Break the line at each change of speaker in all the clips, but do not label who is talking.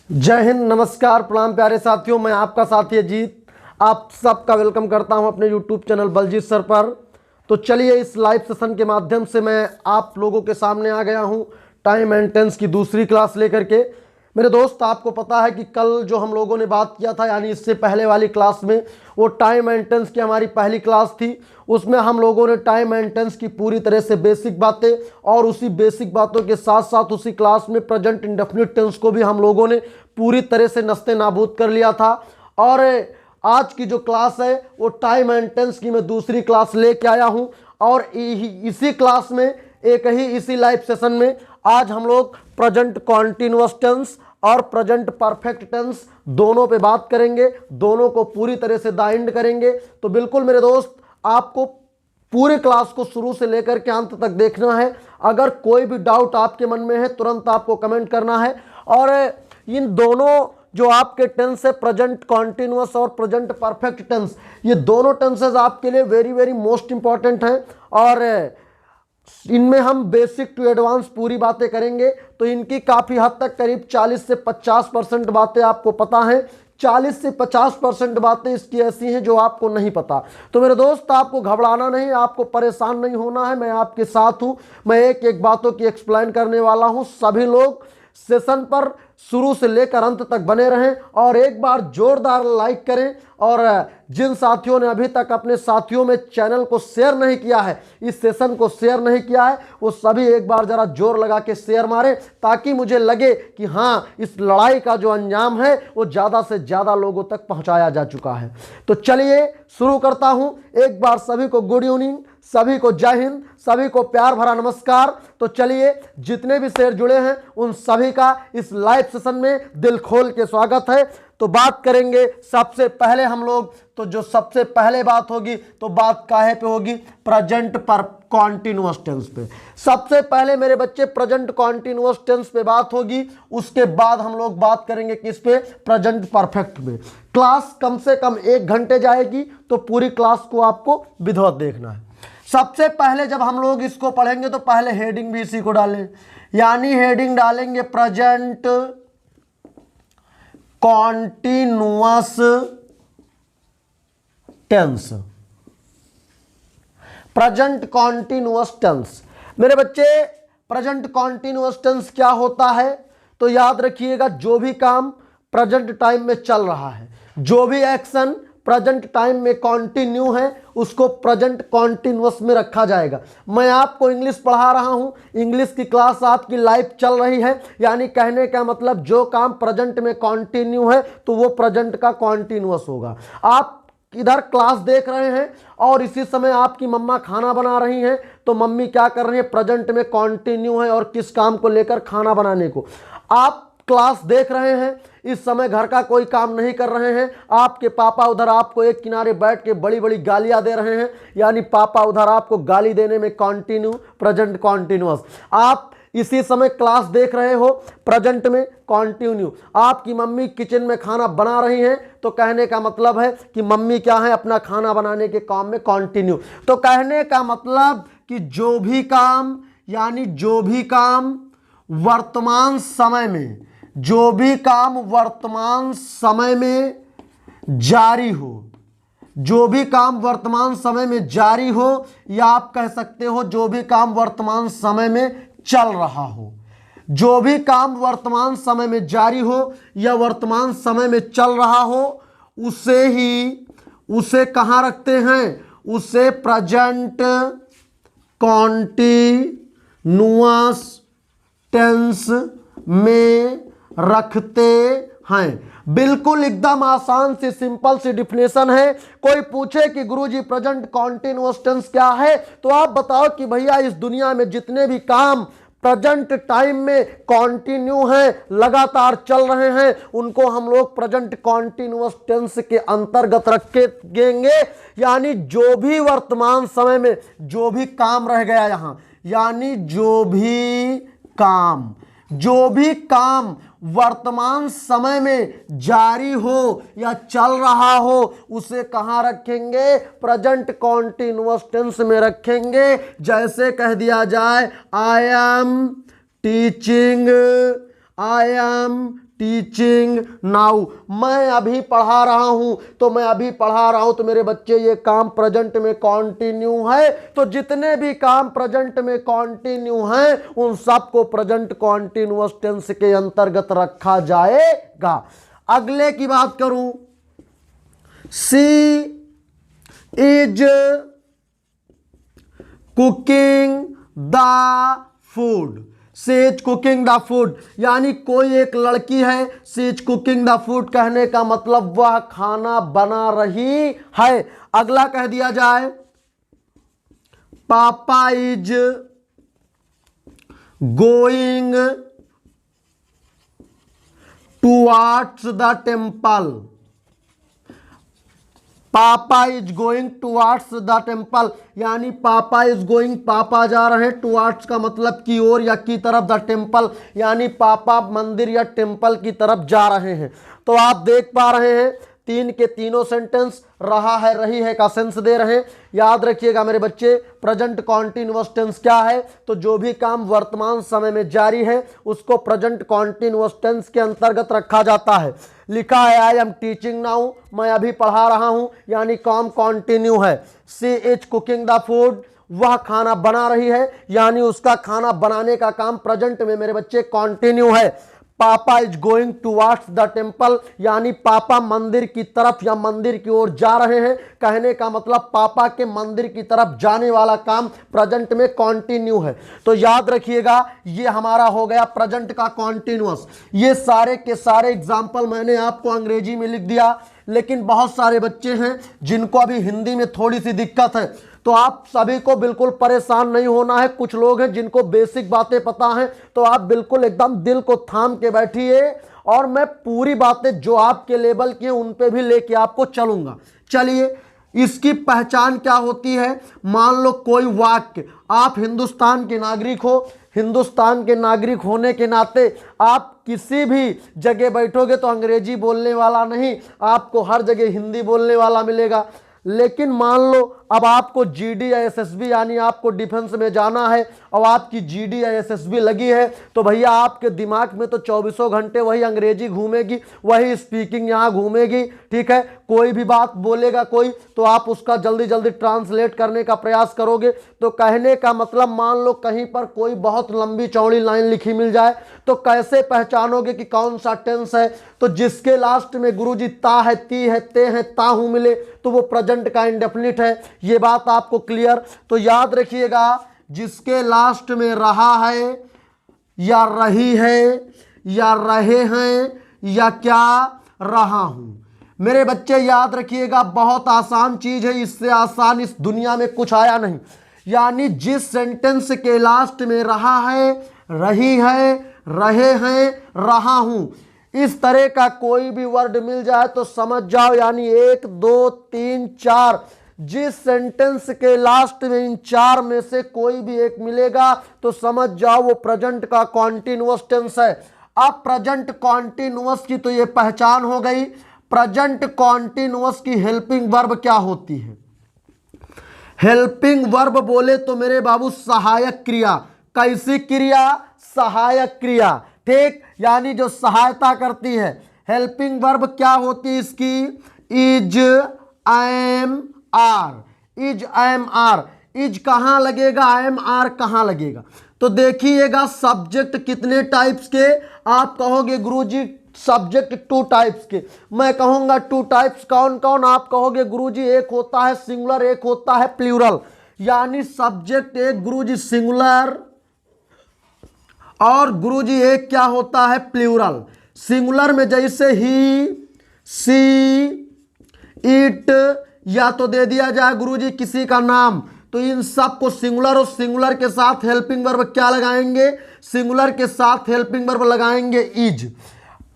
जय हिंद, नमस्कार, प्रणाम प्यारे साथियों। मैं आपका साथी अजीत आप सबका वेलकम करता हूं अपने YouTube चैनल बलजीत सर पर। तो चलिए इस लाइव सेशन के माध्यम से मैं आप लोगों के सामने आ गया हूं टाइम एंड टेंस की दूसरी क्लास लेकर के। मेरे दोस्त, आपको पता है कि कल जो हम लोगों ने बात किया था, यानी इससे पहले वाली क्लास में, वो टाइम एंड टेंस की हमारी पहली क्लास थी। उसमें हम लोगों ने टाइम एंड टेंस की पूरी तरह से बेसिक बातें, और उसी बेसिक बातों के साथ साथ उसी क्लास में प्रेजेंट इंडेफिनिट टेंस को भी हम लोगों ने पूरी तरह से नस्ते नाबूद कर लिया था। और आज की जो क्लास है वो टाइम एंड टेंस की मैं दूसरी क्लास लेके आया हूं, और इसी क्लास में इसी लाइव सेशन में आज हम लोग प्रेजेंट कॉन्टिन्यूअस टेंस और प्रेजेंट परफेक्ट टेंस दोनों पे बात करेंगे, दोनों को पूरी तरह से दाइंड करेंगे। तो बिल्कुल मेरे दोस्त, आपको पूरे क्लास को शुरू से लेकर के अंत तक देखना है। अगर कोई भी डाउट आपके मन में है तुरंत आपको कमेंट करना है। और इन दोनों जो आपके टेंस है, प्रेजेंट कॉन्टिन्यूअस और प्रेजेंट परफेक्ट टेंस, ये दोनों टेंसेस आपके लिए वेरी वेरी मोस्ट इंपॉर्टेंट हैं। और इनमें हम बेसिक टू एडवांस पूरी बातें करेंगे। तो इनकी काफ़ी हद तक करीब 40 से 50% बातें आपको पता हैं, 40 से 50% बातें इसकी ऐसी हैं जो आपको नहीं पता। तो मेरे दोस्त, आपको घबराना नहीं, आपको परेशान नहीं होना है। मैं आपके साथ हूं, मैं एक एक बातों की एक्सप्लेन करने वाला हूं। सभी लोग सेशन पर शुरू से लेकर अंत तक बने रहें, और एक बार जोरदार लाइक करें। और जिन साथियों ने अभी तक अपने साथियों में चैनल को शेयर नहीं किया है, इस सेशन को शेयर नहीं किया है, वो सभी एक बार जरा जोर लगा के शेयर मारें, ताकि मुझे लगे कि हाँ, इस लड़ाई का जो अंजाम है वो ज़्यादा से ज़्यादा लोगों तक पहुंचाया जा चुका है। तो चलिए शुरू करता हूं। एक बार सभी को गुड इवनिंग, सभी को जय हिंद, सभी को प्यार भरा नमस्कार। तो चलिए, जितने भी शेयर जुड़े हैं उन सभी का इस लाइव सेशन में दिल खोल के स्वागत है। तो बात करेंगे सबसे पहले हम लोग, तो जो सबसे पहले बात होगी तो बात काहे पे होगी? प्रेजेंट पर कॉन्टिन्यूअस टेंस पे। सबसे पहले मेरे बच्चे प्रेजेंट कॉन्टिन्यूअस टेंस पे बात होगी, उसके बाद हम लोग बात करेंगे किस पे? प्रेजेंट परफेक्ट पे। क्लास कम से कम 1 घंटे जाएगी, तो पूरी क्लास को आपको विधिवत देखना है। सबसे पहले जब हम लोग इसको पढ़ेंगे तो पहले हेडिंग भी इसी को डालें, यानी हेडिंग डालेंगे present continuous tense. Present continuous tense मेरे बच्चे, प्रेजेंट कॉन्टिन्यूअस टेंस क्या होता है? तो याद रखिएगा, जो भी काम प्रेजेंट टाइम में चल रहा है, जो भी एक्शन प्रेजेंट टाइम में कॉन्टिन्यू है, उसको प्रेजेंट कॉन्टिन्यूअस में रखा जाएगा। मैं आपको इंग्लिश पढ़ा रहा हूं, इंग्लिश की क्लास आपकी लाइव चल रही है, यानी कहने का मतलब जो काम प्रेजेंट में कॉन्टिन्यू है तो वो प्रेजेंट का कॉन्टिन्यूअस होगा। आप इधर क्लास देख रहे हैं और इसी समय आपकी मम्मा खाना बना रही हैं, तो मम्मी क्या कर रही है? प्रेजेंट में कॉन्टिन्यू है, और किस काम को लेकर? खाना बनाने को। आप क्लास देख रहे हैं, इस समय घर का कोई काम नहीं कर रहे हैं, आपके पापा उधर आपको एक किनारे बैठ के बड़ी बड़ी गालियां दे रहे हैं, यानी पापा उधर आपको गाली देने में कॉन्टिन्यू, प्रेजेंट कॉन्टिन्यूअस। आप इसी समय क्लास देख रहे हो, प्रेजेंट में कॉन्टिन्यू। आपकी मम्मी किचन में खाना बना रही हैं, तो कहने का मतलब है कि मम्मी क्या है? अपना खाना बनाने के काम में कॉन्टिन्यू। तो कहने का मतलब कि जो भी काम, यानी जो भी काम वर्तमान समय में, जो भी काम वर्तमान समय में जारी हो, जो भी काम वर्तमान समय में जारी हो, या आप कह सकते हो जो भी काम वर्तमान समय में चल रहा हो, जो भी काम वर्तमान समय में जारी हो या वर्तमान समय में चल रहा हो, उसे कहाँ रखते हैं? उसे प्रेजेंट कॉन्टिन्यूअस टेंस में रखते हैं। बिल्कुल एकदम आसान सी सिंपल सी डिफिनेशन है। कोई पूछे कि गुरुजी प्रेजेंट कॉन्टिन्यूअस टेंस क्या है, तो आप बताओ कि भैया इस दुनिया में जितने भी काम प्रेजेंट टाइम में कॉन्टिन्यू हैं, लगातार चल रहे हैं, उनको हम लोग प्रेजेंट कॉन्टिन्यूअस टेंस के अंतर्गत रखेंगे। यानी जो भी वर्तमान समय में जो भी काम रह गया यहां, यानी जो भी काम वर्तमान समय में जारी हो या चल रहा हो, उसे कहां रखेंगे? प्रेजेंट कॉन्टिन्यूअस टेंस में रखेंगे। जैसे कह दिया जाए, I am teaching teaching now. मैं अभी पढ़ा रहा हूं, तो मैं अभी पढ़ा रहा हूं, तो मेरे बच्चे ये काम प्रेजेंट में कंटिन्यू है। तो जितने भी काम प्रेजेंट में कंटिन्यू हैं उन सबको प्रेजेंट कंटिन्यूअस टेंस के अंतर्गत रखा जाएगा। अगले की बात करूं, she is cooking the food. She is cooking the food यानी कोई एक लड़की है, she is cooking the food कहने का मतलब वह खाना बना रही है। अगला कह दिया जाए papa is going towards the temple. Papa is going towards the temple यानी पापा इज गोइंग, पापा जा रहे हैं, टुवर्ड्स का मतलब की ओर या की तरफ, द टेम्पल यानी पापा मंदिर या टेम्पल की तरफ जा रहे हैं। तो आप देख पा रहे हैं तीन के तीनों सेंटेंस रहा है रही है का सेंस दे रहे हैं। याद रखिएगा मेरे बच्चे, प्रेजेंट कॉन्टिन्यूअस टेंस क्या है, तो जो भी काम वर्तमान समय में जारी है उसको प्रेजेंट कॉन्टिन्यूअस टेंस के अंतर्गत रखा जाता है। लिखा है आई एम टीचिंग नाउ, मैं अभी पढ़ा रहा हूं यानी काम कॉन्टिन्यू है। She is cooking the food, वह खाना बना रही है यानी उसका खाना बनाने का काम प्रेजेंट में मेरे बच्चे कॉन्टिन्यू है। पापा is going towards the temple यानी पापा मंदिर की तरफ या मंदिर की ओर जा रहे हैं कहने का मतलब पापा के मंदिर की तरफ जाने वाला काम प्रेजेंट में कॉन्टिन्यू है। तो याद रखिएगा ये हमारा हो गया प्रेजेंट का कॉन्टिन्यूअस। ये सारे के सारे एग्जाम्पल मैंने आपको अंग्रेजी में लिख दिया, लेकिन बहुत सारे बच्चे हैं जिनको अभी हिंदी में थोड़ी सी दिक्कत है, तो आप सभी को बिल्कुल परेशान नहीं होना है। कुछ लोग हैं जिनको बेसिक बातें पता हैं, तो आप बिल्कुल एकदम दिल को थाम के बैठिए और मैं पूरी बातें जो आपके लेवल की हैं उन पे भी लेके आपको चलूंगा। चलिए, इसकी पहचान क्या होती है। मान लो कोई वाक्य, आप हिंदुस्तान के नागरिक हो, हिंदुस्तान के नागरिक होने के नाते आप किसी भी जगह बैठोगे तो अंग्रेजी बोलने वाला नहीं, आपको हर जगह हिंदी बोलने वाला मिलेगा। लेकिन मान लो अब आपको जीडी या एसएसबी यानी आपको डिफेंस में जाना है और आपकी जीडी या एसएसबी लगी है, तो भैया आपके दिमाग में तो 24 घंटे वही अंग्रेजी घूमेगी, वही स्पीकिंग यहाँ घूमेगी। ठीक है, कोई भी बात बोलेगा कोई तो आप उसका जल्दी जल्दी ट्रांसलेट करने का प्रयास करोगे। तो कहने का मतलब मान लो कहीं पर कोई बहुत लंबी चौड़ी लाइन लिखी मिल जाए तो कैसे पहचानोगे कि कौन सा टेंस है। तो जिसके लास्ट में गुरुजी ता है, ती है, ते है, ताहू मिले तो वो प्रेजेंट का इंडेफिनिट है। ये बात आपको क्लियर। तो याद रखिएगा जिसके लास्ट में रहा है या रही है या रहे हैं या क्या रहा हूं, मेरे बच्चे याद रखिएगा बहुत आसान चीज है, इससे आसान इस दुनिया में कुछ आया नहीं। यानी जिस सेंटेंस के लास्ट में रहा है, रही है, रहे हैं, रहा हूं, इस तरह का कोई भी वर्ड मिल जाए तो समझ जाओ यानी 1 2 3 4, जिस सेंटेंस के लास्ट में इन 4 में से कोई भी एक मिलेगा तो समझ जाओ वो प्रेजेंट का कॉन्टिन्यूअस टेंस है। अब प्रेजेंट कॉन्टिन्यूअस की तो ये पहचान हो गई। प्रेजेंट कॉन्टिन्यूअस की हेल्पिंग वर्ब क्या होती है। हेल्पिंग वर्ब बोले तो मेरे बाबू सहायक क्रिया। कैसी क्रिया? सहायक क्रिया। ठीक, यानी जो सहायता करती है। हेल्पिंग वर्ब क्या होती है इसकी? Is, am, are. Is, am, are. Is कहां लगेगा, एम, आर कहां लगेगा? तो देखिएगा सब्जेक्ट कितने टाइप्स के। आप कहोगे गुरुजी सब्जेक्ट 2 टाइप्स के, मैं कहूंगा 2 टाइप्स कौन कौन? आप कहोगे गुरुजी एक होता है सिंगुलर, एक होता है प्लूरल। यानी सब्जेक्ट एक गुरुजी सिंगुलर और गुरुजी एक क्या होता है प्लूरल। सिंगुलर में जैसे ही, सी, इट, या तो दे दिया जाए गुरुजी किसी का नाम, तो इन सब को सिंगुलर और सिंगुलर के साथ हेल्पिंग वर्ब क्या लगाएंगे? सिंगुलर के साथ हेल्पिंग वर्ब लगाएंगे इज।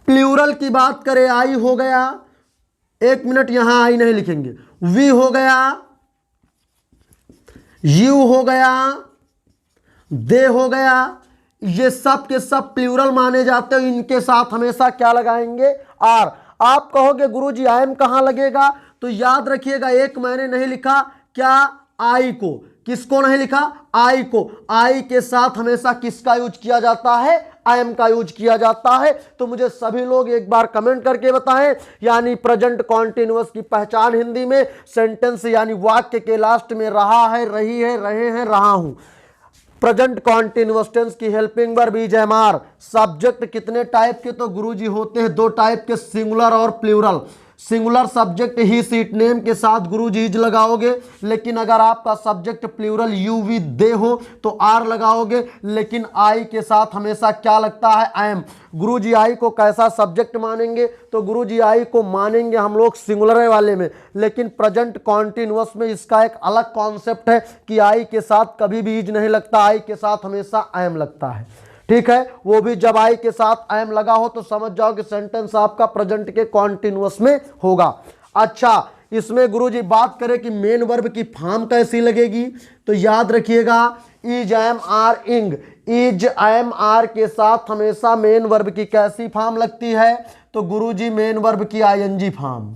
प्लूरल की बात करें, आई हो गया, 1 मिनट यहां आई नहीं लिखेंगे, वी हो गया, यू हो गया, दे हो गया, ये सब के सब प्लूरल माने जाते हो। इनके साथ हमेशा क्या लगाएंगे? आर। आप कहोगे गुरुजी आई एम कहां लगेगा? तो याद रखिएगा एक मैंने नहीं लिखा, क्या आई को, किसको नहीं लिखा, आई को। आई के साथ हमेशा किसका यूज किया जाता है, आई एम का यूज किया जाता है। तो मुझे सभी लोग एक बार कमेंट करके बताएं, यानी प्रेजेंट कॉन्टिन्यूअस की पहचान हिंदी में सेंटेंस यानी वाक्य के लास्ट में रहा है, रही है, रहे हैं, रहा हूं। प्रेजेंट कॉन्टिन्यूअस टेंस की helping verb is am are. Subject कितने टाइप के, तो गुरुजी होते हैं दो टाइप के, सिंगुलर और प्लूरल। सिंगुलर सब्जेक्ट ही सीट नेम के साथ गुरुजी इज लगाओगे, लेकिन अगर आपका सब्जेक्ट प्लूरल यू वी दे हो तो आर लगाओगे, लेकिन आई के साथ हमेशा क्या लगता है, आई एम। गुरुजी आई को कैसा सब्जेक्ट मानेंगे, तो गुरुजी आई को मानेंगे हम लोग सिंगुलर वाले में, लेकिन प्रेजेंट कॉन्टिन्यूअस में इसका एक अलग कॉन्सेप्ट है कि आई के साथ कभी भी इज नहीं लगता, आई के साथ हमेशा आई एम लगता है। ठीक है, वो भी जब आई के साथ आई एम लगा हो तो समझ जाओ कि सेंटेंस आपका प्रेजेंट के कॉन्टिन्यूअस में होगा। अच्छा, इसमें गुरुजी बात करें कि मेन वर्ब की फॉर्म कैसी लगेगी, तो याद रखिएगा इज एम आर इंग। इज एम आर के साथ हमेशा मेन वर्ब की कैसी फॉर्म लगती है, तो गुरुजी मेन वर्ब की आईएनजी फॉर्म।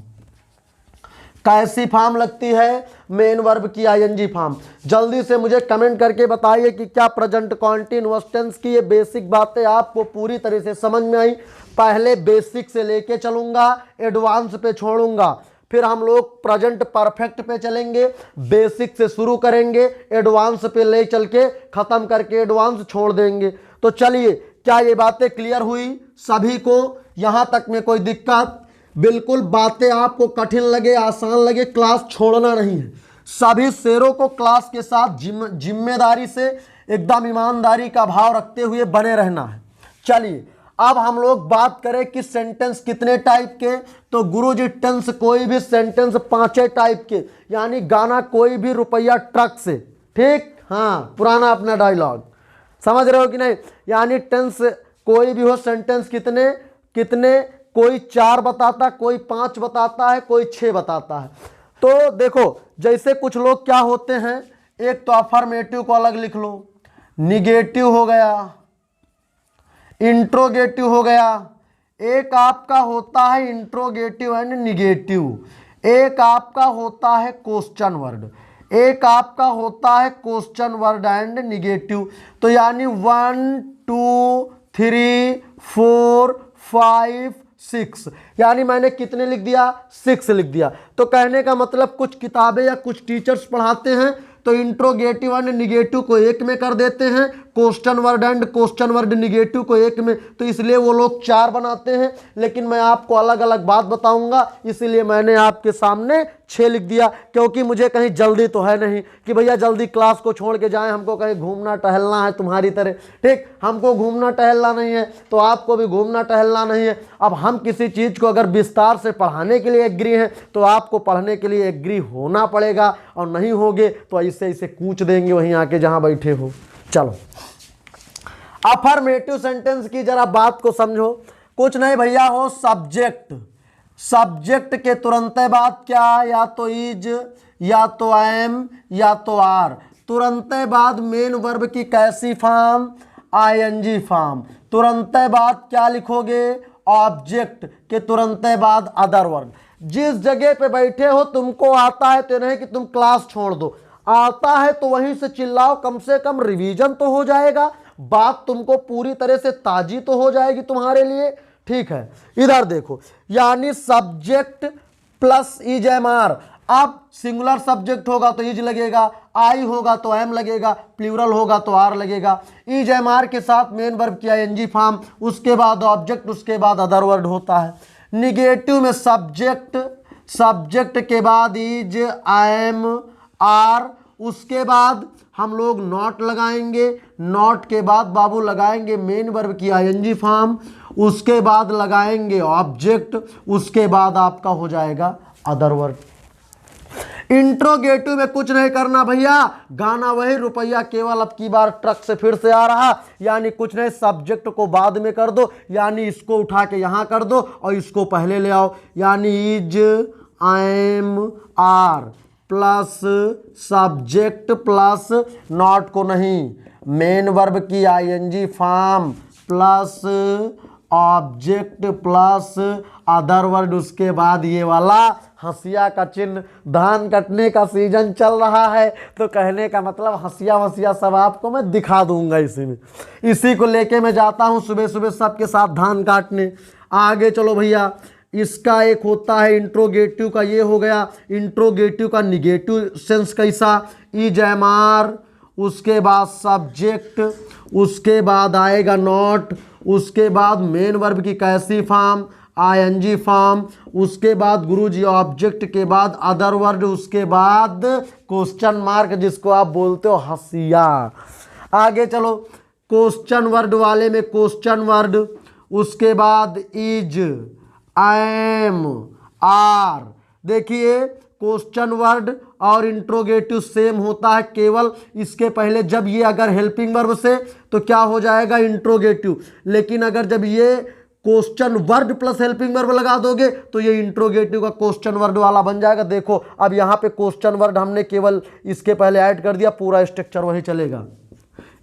कैसी फॉर्म लगती है, मेन वर्ब की आईएनजी फॉर्म। जल्दी से मुझे कमेंट करके बताइए कि क्या प्रेजेंट कॉन्टिन्यूअस टेंस की ये बेसिक बातें आपको पूरी तरह से समझ में आई। पहले बेसिक से लेके चलूंगा, एडवांस पे छोड़ूंगा, फिर हम लोग प्रेजेंट परफेक्ट पे चलेंगे। बेसिक से शुरू करेंगे, एडवांस पे ले चल के खत्म करके एडवांस छोड़ देंगे। तो चलिए, क्या ये बातें क्लियर हुई सभी को, यहां तक में कोई दिक्कत? बिल्कुल, बातें आपको कठिन लगे, आसान लगे, क्लास छोड़ना नहीं है। सभी शेरों को क्लास के साथ जिम्मेदारी से, एकदम ईमानदारी का भाव रखते हुए बने रहना है। चलिए, अब हम लोग बात करें कि सेंटेंस कितने टाइप के, तो गुरुजी टेंस कोई भी सेंटेंस 5 टाइप के, यानी गाना कोई भी रुपया ट्रक से। ठीक, हाँ, पुराना अपना डायलॉग समझ रहे हो कि नहीं। यानी टेंस कोई भी हो, सेंटेंस कितने कितने, कोई 4 बताता, कोई 5 बताता है, कोई 6 बताता है। तो देखो, जैसे कुछ लोग क्या होते हैं, एक तो अफर्मेटिव को अलग लिख लो, निगेटिव हो गया, इंट्रोगेटिव हो गया, एक आपका होता है इंट्रोगेटिव एंड निगेटिव, एक आपका होता है क्वेश्चन वर्ड, एक आपका होता है क्वेश्चन वर्ड एंड निगेटिव। तो यानी 1 2 3 4 5 6, यानी मैंने कितने लिख दिया, 6 लिख दिया। तो कहने का मतलब कुछ किताबें या कुछ टीचर्स पढ़ाते हैं तो इंट्रोगेटिव एंड निगेटिव को एक में कर देते हैं, question word and question word negative को एक में, तो इसलिए वो लोग 4 बनाते हैं। लेकिन मैं आपको अलग अलग बात बताऊंगा, इसीलिए मैंने आपके सामने 6 लिख दिया, क्योंकि मुझे कहीं जल्दी तो है नहीं कि भैया जल्दी क्लास को छोड़ के जाएं, हमको कहीं घूमना टहलना है तुम्हारी तरह। ठीक, हमको घूमना टहलना नहीं है, तो आपको भी घूमना टहलना नहीं है। अब हम किसी चीज़ को अगर विस्तार से पढ़ाने के लिए एग्री हैं तो आपको पढ़ने के लिए एग्री होना पड़ेगा, और नहीं होगे तो ऐसे ऐसे कूच देंगे वहीं आके जहां बैठे हो। चलो, अफर्मेटिव सेंटेंस की जरा बात को समझो। कुछ नहीं भैया हो, सब्जेक्ट, सब्जेक्ट के तुरंत बाद क्या, या तो इज, या तो एम, या तो आर। तुरंत बाद मेन वर्ब की कैसी फॉर्म, आईएनजी फॉर्म। तुरंत बाद क्या लिखोगे, ऑब्जेक्ट के तुरंत बाद अदर वर्ब। जिस जगह पे बैठे हो तुमको आता है तो नहीं कि तुम क्लास छोड़ दो, आता है तो वहीं से चिल्लाओ, कम से कम रिवीजन तो हो जाएगा, बात तुमको पूरी तरह से ताजी तो हो जाएगी तुम्हारे लिए। ठीक है, इधर देखो, यानी subject plus is am are. अब सिंगुलर सब्जेक्ट होगा तो इज लगेगा, आई होगा तो एम लगेगा, प्लूरल होगा तो आर लगेगा। इज एम आर के साथ मेन वर्ब की आईएनजी फॉर्म, उसके बाद ऑब्जेक्ट, उसके बाद अदर वर्ड होता है। निगेटिव में सब्जेक्ट, सब्जेक्ट के बाद इज, एम, आर, उसके बाद हम लोग नॉट लगाएंगे, नॉट के बाद बाबू लगाएंगे मेन वर्ब की आईएनजी फॉर्म, उसके बाद लगाएंगे ऑब्जेक्ट, उसके बाद आपका हो जाएगा अदर वर्ड। इंट्रोगेटिव में कुछ नहीं करना भैया, गाना वही रुपया केवल अब की बार ट्रक से फिर से आ रहा, यानी कुछ नहीं, सब्जेक्ट को बाद में कर दो, यानी इसको उठा के यहां कर दो और इसको पहले ले आओ, यानी is, am, are plus subject plus not को नहीं, मेन वर्ब की ING form plus object plus other word, उसके बाद ये वाला हंसिया का चिन्ह। धान कटने का सीजन चल रहा है तो कहने का मतलब हंसिया वंसिया सब आपको मैं दिखा दूंगा इसी में। इसी को लेके मैं जाता हूँ सुबह सुबह सबके साथ धान काटने। आगे चलो भैया, इसका एक होता है इंट्रोगेटिव का, ये हो गया इंट्रोगेटिव का निगेटिव सेंस कैसा, इज उसके बाद सब्जेक्ट, उसके बाद आएगा नॉट, उसके बाद मेन वर्ब की कैसी फॉर्म, आईएनजी फॉर्म, उसके बाद गुरुजी ऑब्जेक्ट के बाद अदर वर्ड, उसके बाद क्वेश्चन मार्क जिसको आप बोलते हो हंसिया। आगे चलो, क्वेश्चन वर्ड वाले में क्वेश्चन वर्ड, उसके बाद इज, एम, आर। देखिए क्वेश्चन वर्ड और इंट्रोगेटिव सेम होता है, केवल इसके पहले जब ये अगर हेल्पिंग वर्ब से तो क्या हो जाएगा इंट्रोगेटिव, लेकिन अगर जब ये question word plus helping verb लगा दोगे तो ये इंट्रोगेटिव का क्वेश्चन वर्ड वाला बन जाएगा। देखो अब यहाँ पे क्वेश्चन वर्ड हमने केवल इसके पहले ऐड कर दिया, पूरा स्ट्रक्चर वही चलेगा।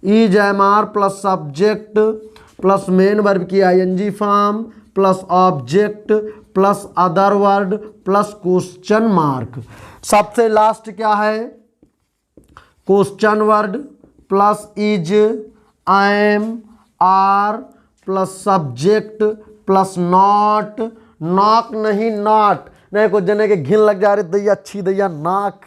Is, am, are plus subject plus main verb की ING form plus object plus other word plus question mark. सबसे लास्ट क्या है, question word plus is, am, are plus subject plus not, knock नहीं not, नहीं कुछ जने के घिन लग जा रही दैया, अच्छी दैया नाक,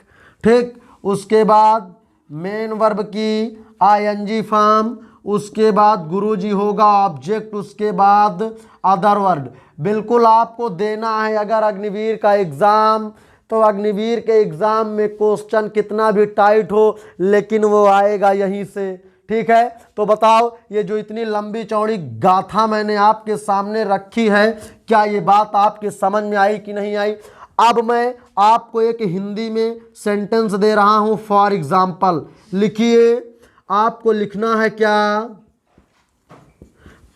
ठीक। उसके बाद मेन वर्ब की आईएनजी फॉर्म, उसके बाद गुरुजी होगा ऑब्जेक्ट, उसके बाद अदर वर्ड। बिल्कुल आपको देना है अगर अग्निवीर का एग्ज़ाम, तो अग्निवीर के एग्ज़ाम में क्वेश्चन कितना भी टाइट हो लेकिन वो आएगा यहीं से, ठीक है। तो बताओ ये जो इतनी लंबी चौड़ी गाथा मैंने आपके सामने रखी है, क्या ये बात आपके समझ में आई कि नहीं आई। अब मैं आपको एक हिंदी में सेंटेंस दे रहा हूँ फॉर एग्जाम्पल, लिखिए। आपको लिखना है क्या,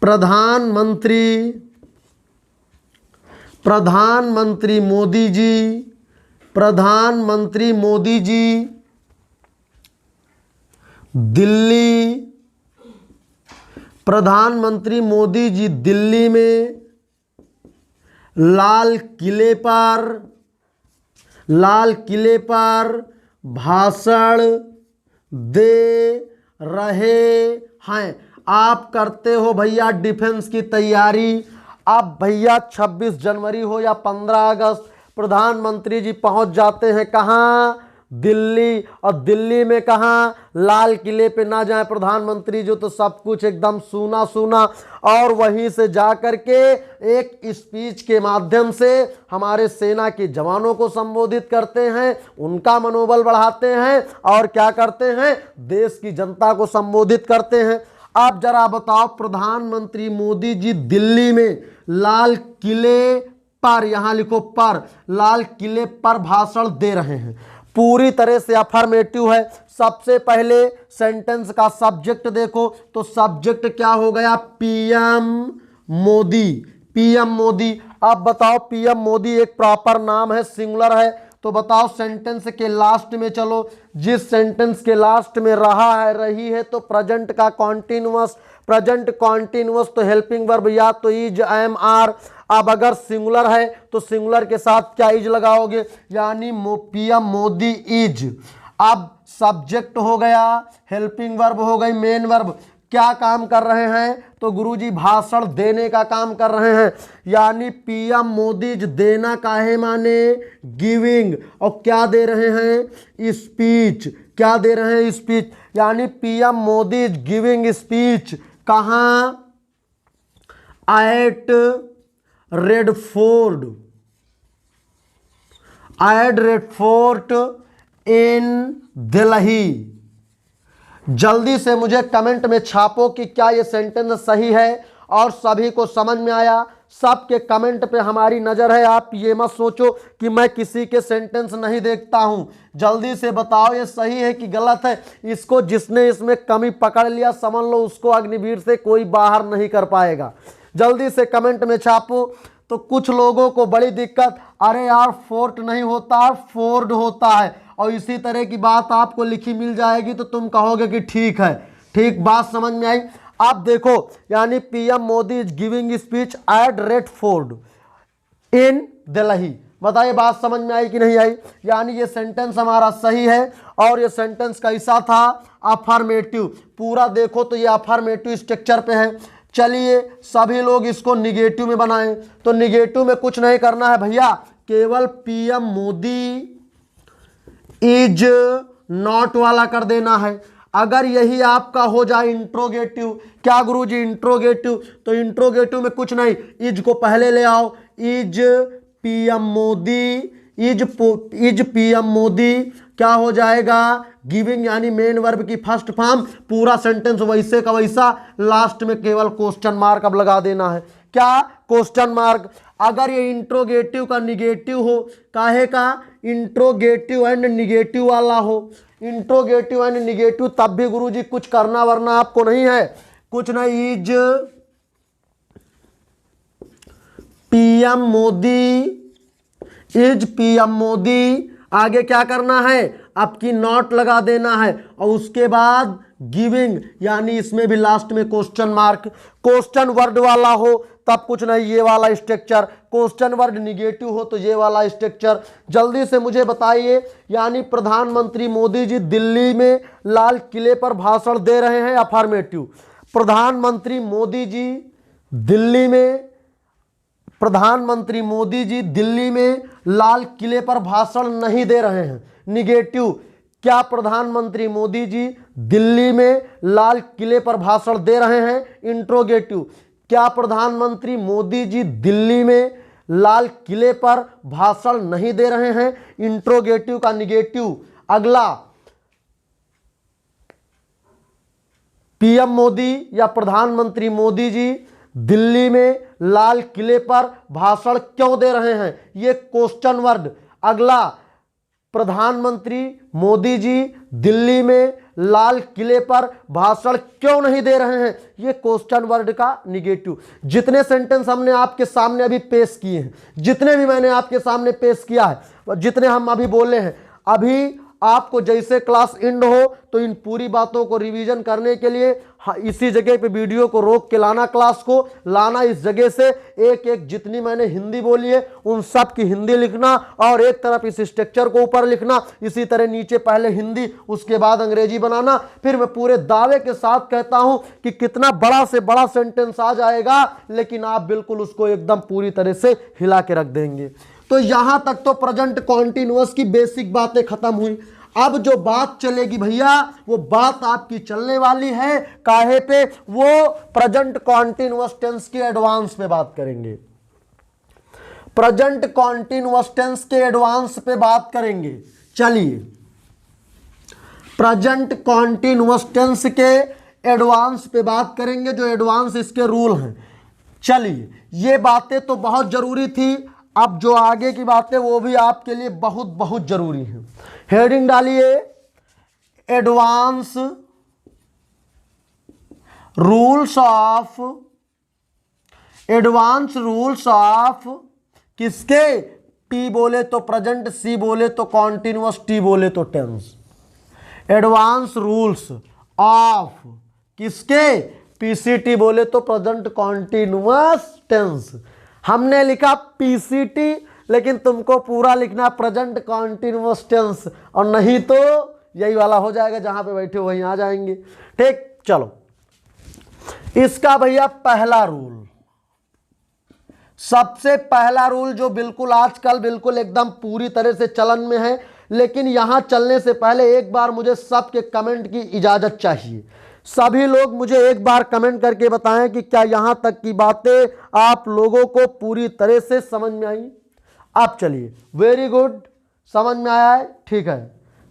प्रधानमंत्री मोदी जी, प्रधानमंत्री मोदी जी दिल्ली, प्रधानमंत्री मोदी जी दिल्ली में लाल किले पर भाषण दे रहे हैं। आप करते हो भैया डिफेंस की तैयारी। अब भैया 26 जनवरी हो या 15 अगस्त, प्रधानमंत्री जी पहुंच जाते हैं कहाँ, दिल्ली। और दिल्ली में कहाँ, लाल किले पे ना जाए प्रधानमंत्री जो, तो सब कुछ एकदम सूना सूना, और वहीं से जा कर के एक स्पीच के माध्यम से हमारे सेना के जवानों को संबोधित करते हैं, उनका मनोबल बढ़ाते हैं, और क्या करते हैं, देश की जनता को संबोधित करते हैं। आप जरा बताओ, प्रधानमंत्री मोदी जी दिल्ली में लाल किले पर, यहां लिखो पर, लाल किले पर भाषण दे रहे हैं, पूरी तरह से अफर्मेटिव है। सबसे पहले सेंटेंस का सब्जेक्ट देखो, तो सब्जेक्ट क्या हो गया, पीएम मोदी, पीएम मोदी। अब बताओ पीएम मोदी एक प्रॉपर नाम है, सिंगुलर है, तो बताओ सेंटेंस के लास्ट में चलो, जिस सेंटेंस के लास्ट में रहा है रही है तो प्रेजेंट का कॉन्टिन्यूअस, प्रेजेंट कॉन्टिन्यूअस तो हेल्पिंग वर्ब या तो इज, एम, आर। अब अगर सिंगुलर है तो सिंगुलर के साथ क्या इज लगाओगे, यानी पीएम मोदी इज। अब सब्जेक्ट हो गया, हेल्पिंग वर्ब हो गई, मेन वर्ब, क्या काम कर रहे हैं, तो गुरुजी भाषण देने का काम कर रहे हैं, यानी पीएम मोदी देना काहे माने गिविंग, और क्या दे रहे हैं, स्पीच, क्या दे रहे हैं, स्पीच, यानी पीएम मोदी गिविंग स्पीच कहाँ, eight Red Fort in Delhi. जल्दी से मुझे कमेंट में छापो कि क्या ये सेंटेंस सही है और सभी को समझ में आया। सबके कमेंट पे हमारी नज़र है, आप ये मत सोचो कि मैं किसी के सेंटेंस नहीं देखता हूं। जल्दी से बताओ ये सही है कि गलत है। इसको जिसने इसमें कमी पकड़ लिया समझ लो उसको अग्निवीर से कोई बाहर नहीं कर पाएगा। जल्दी से कमेंट में छापो। तो कुछ लोगों को बड़ी दिक्कत, अरे यार फोर्ट नहीं होता फोर्ड होता है, और इसी तरह की बात आपको लिखी मिल जाएगी तो तुम कहोगे कि ठीक है, ठीक बात समझ में आई। आप देखो, यानी PM Modi is giving speech at Red Fort in Delhi. बताइए बात समझ में आई कि नहीं आई? यानी ये सेंटेंस हमारा सही है और ये सेंटेंस कैसा था? अफर्मेटिव। पूरा देखो तो ये अफर्मेटिव स्ट्रक्चर पे है। चलिए सभी लोग इसको निगेटिव में बनाएं। तो निगेटिव में कुछ नहीं करना है भैया, केवल पीएम मोदी इज नॉट वाला कर देना है। अगर यही आपका हो जाए इंट्रोगेटिव, क्या गुरुजी इंट्रोगेटिव, तो इंट्रोगेटिव में कुछ नहीं, इज को पहले ले आओ, is PM Modi, is PM Modi क्या हो जाएगा? गिविंग, यानी मेन वर्ब की फर्स्ट फॉर्म, पूरा सेंटेंस वैसे का वैसा, लास्ट में केवल क्वेश्चन मार्क अब लगा देना है। क्या? Question mark. अगर ये इंट्रोगेटिव का निगेटिव हो, काहे का? इंट्रोगेटिव एंड निगेटिव वाला हो, इंट्रोगेटिव एंड निगेटिव, तब भी गुरुजी कुछ करना वरना आपको नहीं है, कुछ नहीं। Is PM Modi, is PM Modi, आगे क्या करना है? आपकी नॉट लगा देना है और उसके बाद गिविंग, यानी इसमें भी लास्ट में क्वेश्चन मार्क। क्वेश्चन वर्ड वाला हो तब कुछ नहीं, ये वाला स्ट्रक्चर। क्वेश्चन वर्ड निगेटिव हो तो ये वाला स्ट्रक्चर। जल्दी से मुझे बताइए, यानी प्रधानमंत्री मोदी जी दिल्ली में लाल किले पर भाषण दे रहे हैं, अफर्मेटिव। प्रधानमंत्री मोदी जी दिल्ली में, प्रधानमंत्री मोदी जी दिल्ली में लाल किले पर भाषण नहीं दे रहे हैं, निगेटिव। क्या प्रधानमंत्री मोदी जी दिल्ली में लाल किले पर भाषण दे रहे हैं? इंट्रोगेटिव। क्या प्रधानमंत्री मोदी जी दिल्ली में लाल किले पर भाषण नहीं दे रहे हैं? इंट्रोगेटिव का निगेटिव। अगला, पीएम मोदी या प्रधानमंत्री मोदी जी दिल्ली में लाल किले पर भाषण क्यों दे रहे हैं? ये क्वेश्चन वर्ड। अगला, प्रधानमंत्री मोदी जी दिल्ली में लाल किले पर भाषण क्यों नहीं दे रहे हैं? ये क्वेश्चन वर्ड का निगेटिव। जितने सेंटेंस हमने आपके सामने अभी पेश किए हैं, जितने भी मैंने आपके सामने पेश किया है, जितने हम अभी बोले हैं, अभी आपको जैसे क्लास एंड हो तो इन पूरी बातों को रिवीजन करने के लिए इसी जगह पे वीडियो को रोक के लाना, क्लास को लाना इस जगह से, एक एक जितनी मैंने हिंदी बोली है उन सब की हिंदी लिखना और एक तरफ इस स्ट्रक्चर को ऊपर लिखना, इसी तरह नीचे पहले हिंदी उसके बाद अंग्रेजी बनाना। फिर मैं पूरे दावे के साथ कहता हूं कि कितना बड़ा से बड़ा सेंटेंस आ जाएगा, लेकिन आप बिल्कुल उसको एकदम पूरी तरह से हिला के रख देंगे। तो यहां तक तो प्रेजेंट कॉन्टिन्यूअस की बेसिक बातें खत्म हुई। अब जो बात चलेगी भैया, वो बात आपकी चलने वाली है काहे पे? वो प्रेजेंट कॉन्टिन्यूअस टेंस के एडवांस पे बात करेंगे। प्रेजेंट कॉन्टिन्यूअस टेंस के एडवांस पे बात करेंगे। चलिए, प्रेजेंट कॉन्टिन्यूअस टेंस के एडवांस पे बात करेंगे, जो एडवांस इसके रूल हैं। चलिए, ये बातें तो बहुत जरूरी थी, अब जो आगे की बातें वो भी आपके लिए बहुत बहुत जरूरी है। हेडिंग डालिए, advance rules of, advance rules of किसके? टी बोले तो प्रेजेंट, सी बोले तो कॉन्टिन्यूअस, टी बोले तो टेंस। एडवांस रूल्स ऑफ किसके? पीसीटी बोले तो प्रेजेंट कॉन्टिन्यूअस टेंस। हमने लिखा पीसीटी, लेकिन तुमको पूरा लिखना प्रेजेंट कॉन्टिन्यूअस टेंस, और नहीं तो यही वाला हो जाएगा, जहां पे बैठे हो वहीं आ जाएंगे। ठीक, चलो इसका भैया पहला रूल, सबसे पहला रूल जो बिल्कुल आजकल बिल्कुल एकदम पूरी तरह से चलन में है, लेकिन यहां चलने से पहले एक बार मुझे सबके कमेंट की इजाजत चाहिए। सभी लोग मुझे एक बार कमेंट करके बताएं कि क्या यहां तक की बातें आप लोगों को पूरी तरह से समझ में आई। आप चलिए, वेरी गुड, समझ में आया है, ठीक है,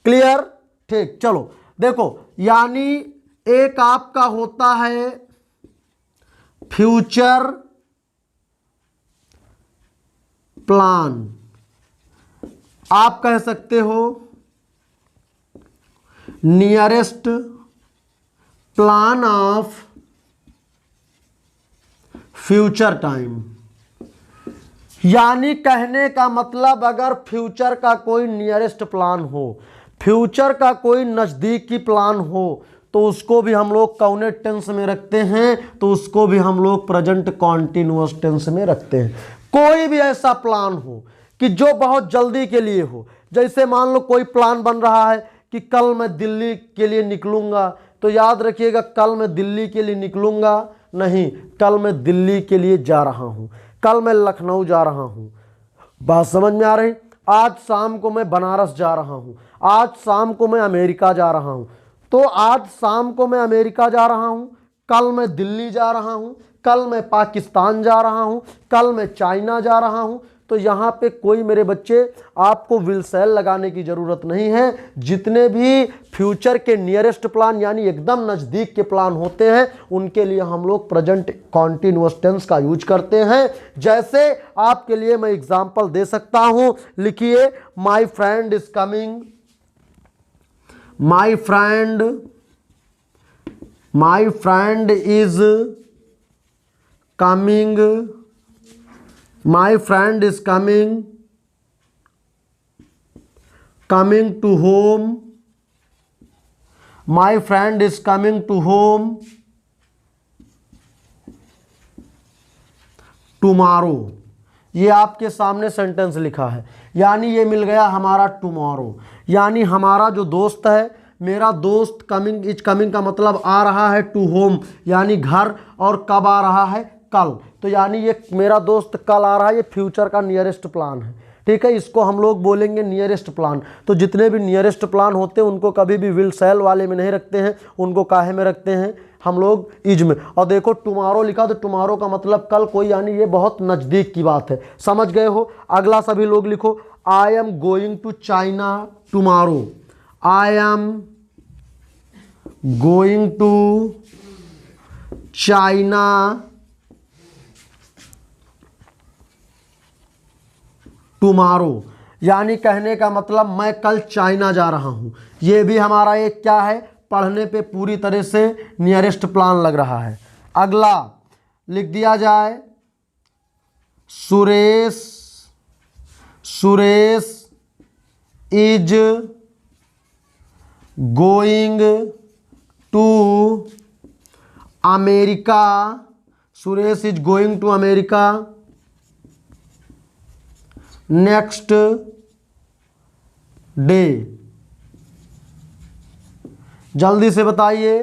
क्लियर, ठीक। चलो देखो, यानी एक आपका होता है फ्यूचर प्लान, आप कह सकते हो nearest plan of future time. यानी कहने का मतलब, अगर फ्यूचर का कोई नियरेस्ट प्लान हो, फ्यूचर का कोई नज़दीकी प्लान हो, तो उसको भी हम लोग कौने टेंस में रखते हैं, तो उसको भी हम लोग प्रेजेंट कॉन्टिन्यूअस टेंस में रखते हैं। कोई भी ऐसा प्लान हो कि जो बहुत जल्दी के लिए हो, जैसे मान लो कोई प्लान बन रहा है कि कल मैं दिल्ली के लिए निकलूंगा, तो याद रखिएगा कल मैं दिल्ली के लिए निकलूंगा नहीं, कल मैं दिल्ली के लिए जा रहा हूं, कल मैं लखनऊ जा रहा हूं। बात समझ में आ रही? आज शाम को मैं बनारस जा रहा हूं, आज शाम को मैं अमेरिका जा रहा हूं। तो आज शाम को मैं अमेरिका जा रहा हूं, कल मैं दिल्ली जा रहा हूं, कल मैं पाकिस्तान जा रहा हूं, कल मैं चाइना जा रहा हूं। तो यहाँ पे कोई मेरे बच्चे आपको विल सेल लगाने की ज़रूरत नहीं है। जितने भी फ्यूचर के नियरेस्ट प्लान यानी एकदम नज़दीक के प्लान होते हैं, उनके लिए हम लोग प्रेजेंट कॉन्टिन्यूअस टेंस का यूज करते हैं। जैसे आपके लिए मैं एग्जांपल दे सकता हूं, लिखिए my friend is coming, my friend is coming, my friend is coming to home, my friend is coming to home tomorrow। ये आपके सामने सेंटेंस लिखा है, यानी ये मिल गया हमारा टुमारो, यानी हमारा जो दोस्त है, मेरा दोस्त कमिंग इज कमिंग का मतलब आ रहा है टू होम यानी घर, और कब आ रहा है? कल। तो यानी ये मेरा दोस्त कल आ रहा है, ये फ्यूचर का नियरेस्ट प्लान है। ठीक है, इसको हम लोग बोलेंगे नियरेस्ट प्लान। तो जितने भी नियरेस्ट प्लान होते हैं उनको कभी भी विल सेल वाले में नहीं रखते हैं, उनको काहे में रखते हैं हम लोग? इज में। और देखो टुमारो लिखा, तो टुमारो का मतलब कल कोई, यानी ये बहुत नज़दीक की बात है। समझ गए हो? अगला सभी लोग लिखो, I am going to China tomorrow, I am going to China tomorrow, यानी कहने का मतलब मैं कल चाइना जा रहा हूं। ये भी हमारा एक क्या है? पढ़ने पे पूरी तरह से नियरेस्ट प्लान लग रहा है। अगला लिख दिया जाए, Suresh is going to America, Suresh is going to America next day. जल्दी से बताइए।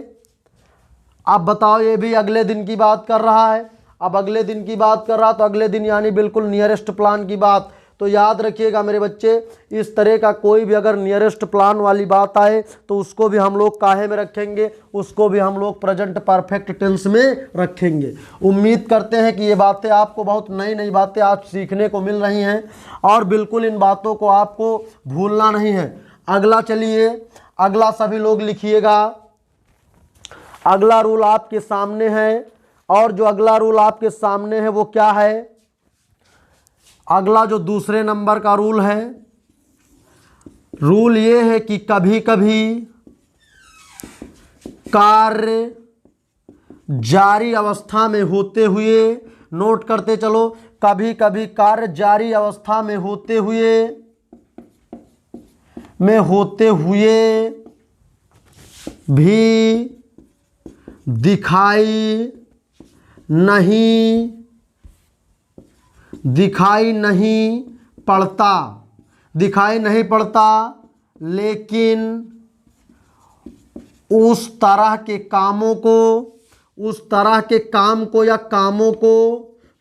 अब बताओ, ये भी अगले दिन की बात कर रहा है। अब अगले दिन की बात कर रहा, तो अगले दिन यानी बिल्कुल नियरेस्ट प्लान की बात। तो याद रखिएगा मेरे बच्चे, इस तरह का कोई भी अगर नियरेस्ट प्लान वाली बात आए तो उसको भी हम लोग काहे में रखेंगे? उसको भी हम लोग प्रेजेंट परफेक्ट टेंस में रखेंगे। उम्मीद करते हैं कि ये बातें आपको, बहुत नई नई बातें आज सीखने को मिल रही हैं, और बिल्कुल इन बातों को आपको भूलना नहीं है। अगला चलिए, अगला सभी लोग लिखिएगा। अगला रूल आपके सामने है, और जो अगला रूल आपके सामने है वो क्या है? अगला जो दूसरे नंबर का रूल है, रूल ये है कि कभी कभी कार्य जारी अवस्था में होते हुए, नोट करते चलो, कभी कभी कार्य जारी अवस्था में होते हुए भी दिखाई नहीं पड़ता, लेकिन उस तरह के काम को या कामों को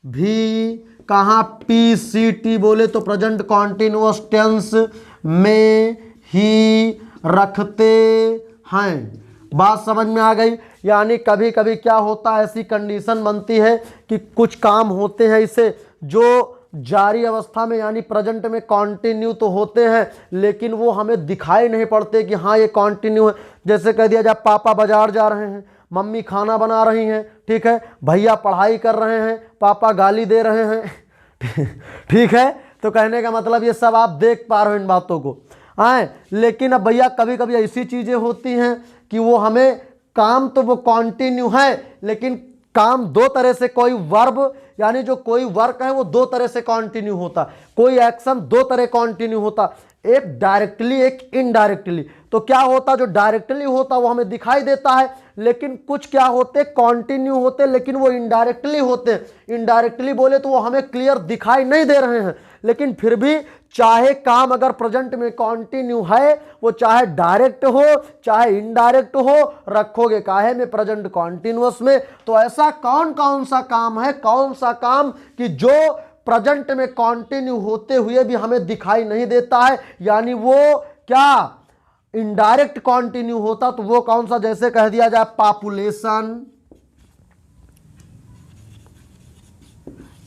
भी कहाँ PCT बोले तो प्रेजेंट कॉन्टिन्यूअस टेंस में ही रखते हैं। बात समझ में आ गई? यानी कभी कभी क्या होता है, ऐसी कंडीशन बनती है कि कुछ काम होते हैं इसे जो जारी अवस्था में यानी प्रेजेंट में कॉन्टिन्यू तो होते हैं, लेकिन वो हमें दिखाई नहीं पड़ते कि हाँ ये कॉन्टिन्यू है। जैसे कह दिया जाए, पापा बाजार जा रहे हैं, मम्मी खाना बना रही हैं, ठीक है, भैया पढ़ाई कर रहे हैं, पापा गाली दे रहे हैं ठीक है। तो कहने का मतलब ये सब आप देख पा रहे हो इन बातों को, लेकिन अब भैया कभी कभी ऐसी चीज़ें होती हैं कि वो हमें, काम तो वो कॉन्टिन्यू है, लेकिन काम दो तरह से, कोई वर्ब यानी जो कोई वर्क है वो दो तरह से कॉन्टिन्यू होता, कोई एक्शन दो तरह कॉन्टिन्यू होता। एक डायरेक्टली एक इनडायरेक्टली। तो क्या होता, जो डायरेक्टली होता वो हमें दिखाई देता है, लेकिन कुछ क्या होते कॉन्टिन्यू होते, लेकिन वो इनडायरेक्टली होते। इनडायरेक्टली बोले तो वो हमें क्लियर दिखाई नहीं दे रहे हैं, लेकिन फिर भी चाहे काम अगर प्रेजेंट में कॉन्टिन्यू है, वो चाहे डायरेक्ट हो चाहे इनडायरेक्ट हो, रखोगे काहे में, प्रेजेंट कॉन्टिन्यूअस में। तो ऐसा कौन कौन सा काम है, कौन सा काम कि जो प्रेजेंट में कंटिन्यू होते हुए भी हमें दिखाई नहीं देता है, यानी वो क्या इनडायरेक्ट कंटिन्यू होता, तो वो कौन सा, जैसे कह दिया जाए population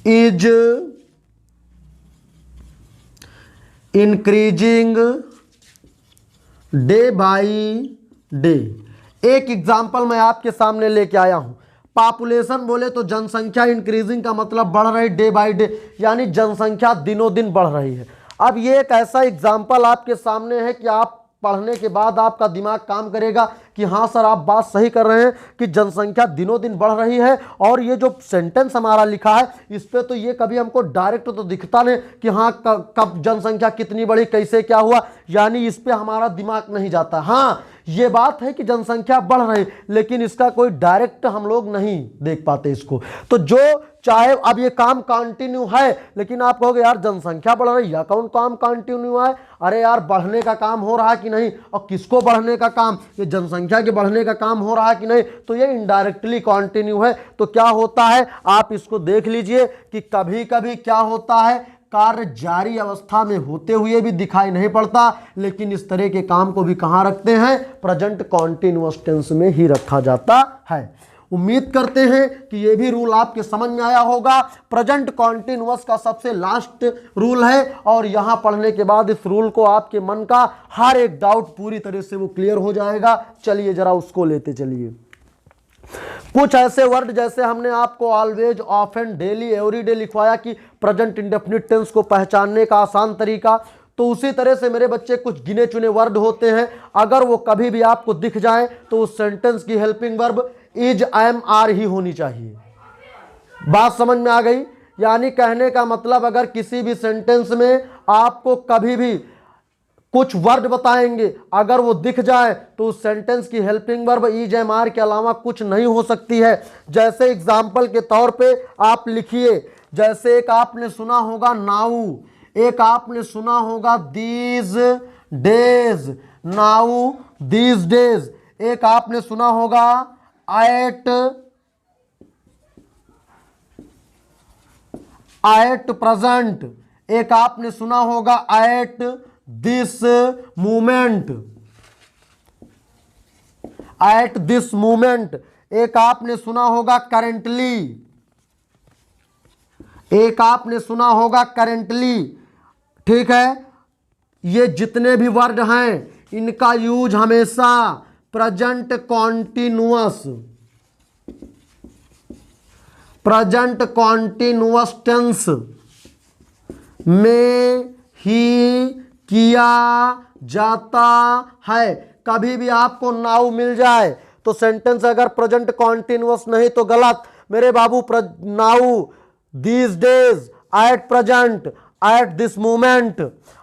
is increasing day by day. एक एग्जांपल मैं आपके सामने लेके आया हूं। पॉपुलेशन बोले तो जनसंख्या इंक्रीजिंग का मतलब बढ़ रही डे बाय डे, यानी जनसंख्या दिनों दिन बढ़ रही है। अब ये एक ऐसा एग्जाम्पल आपके सामने है कि आप पढ़ने के बाद आपका दिमाग काम करेगा कि हाँ सर आप बात सही कर रहे हैं कि जनसंख्या दिनों दिन बढ़ रही है। और ये जो सेंटेंस हमारा लिखा है इस पे तो ये कभी हमको डायरेक्ट तो दिखता नहीं कि हाँ कब जनसंख्या कितनी बढ़ी, कैसे क्या हुआ, यानी इस पे हमारा दिमाग नहीं जाता। हाँ ये बात है कि जनसंख्या बढ़ रही, लेकिन इसका कोई डायरेक्ट हम लोग नहीं देख पाते इसको। तो जो चाहे अब ये काम कंटिन्यू है, लेकिन आप कहोगे यार जनसंख्या बढ़ रही है, कौन काम कंटिन्यू है, अरे यार बढ़ने का काम हो रहा है कि नहीं, और किसको बढ़ने का काम, ये जनसंख्या के बढ़ने का काम हो रहा है कि नहीं, तो ये इनडायरेक्टली कंटिन्यू है। तो क्या होता है आप इसको देख लीजिए कि कभी कभी क्या होता है, कार्य जारी अवस्था में होते हुए भी दिखाई नहीं पड़ता, लेकिन इस तरह के काम को भी कहां रखते हैं, प्रेजेंट कॉन्टिन्यूअस टेंस में ही रखा जाता है। उम्मीद करते हैं कि ये भी रूल आपके समझ में आया होगा। प्रेजेंट कॉन्टिन्यूअस का सबसे लास्ट रूल है, और यहां पढ़ने के बाद इस रूल को आपके मन का हर एक डाउट पूरी तरह से वो क्लियर हो जाएगा। चलिए जरा उसको लेते चलिए। कुछ ऐसे वर्ड जैसे हमने आपको ऑलवेज, ऑफन, डेली, एवरीडे लिखवाया कि प्रेजेंट इंडेफिनिट टेंस को पहचानने का आसान तरीका, तो उसी तरह से मेरे बच्चे कुछ गिने चुने वर्ड होते हैं, अगर वो कभी भी आपको दिख जाए तो उस सेंटेंस की helping verb is, am, are ही होनी चाहिए। बात समझ में आ गई? यानी कहने का मतलब अगर किसी भी सेंटेंस में आपको कभी भी कुछ वर्ड बताएंगे, अगर वो दिख जाए तो उस सेंटेंस की helping verb is, am, are के अलावा कुछ नहीं हो सकती है। जैसे एग्जाम्पल के तौर पे आप लिखिए, जैसे एक आपने सुना होगा नाउ, एक आपने सुना होगा these days, now these days, एक आपने सुना होगा एट प्रेजेंट, एक आपने सुना होगा eight this moment, eight this moment, एक आपने सुना होगा करेंटली, एक आपने सुना होगा करेंटली। ठीक है, ये जितने भी वर्ड हैं इनका यूज हमेशा present continuous, present continuous tense में ही किया जाता है। कभी भी आपको नाउ मिल जाए तो सेंटेंस अगर प्रेजेंट कॉन्टिन्यूअस नहीं तो गलत। मेरे बाबू now, these days, at present, at this moment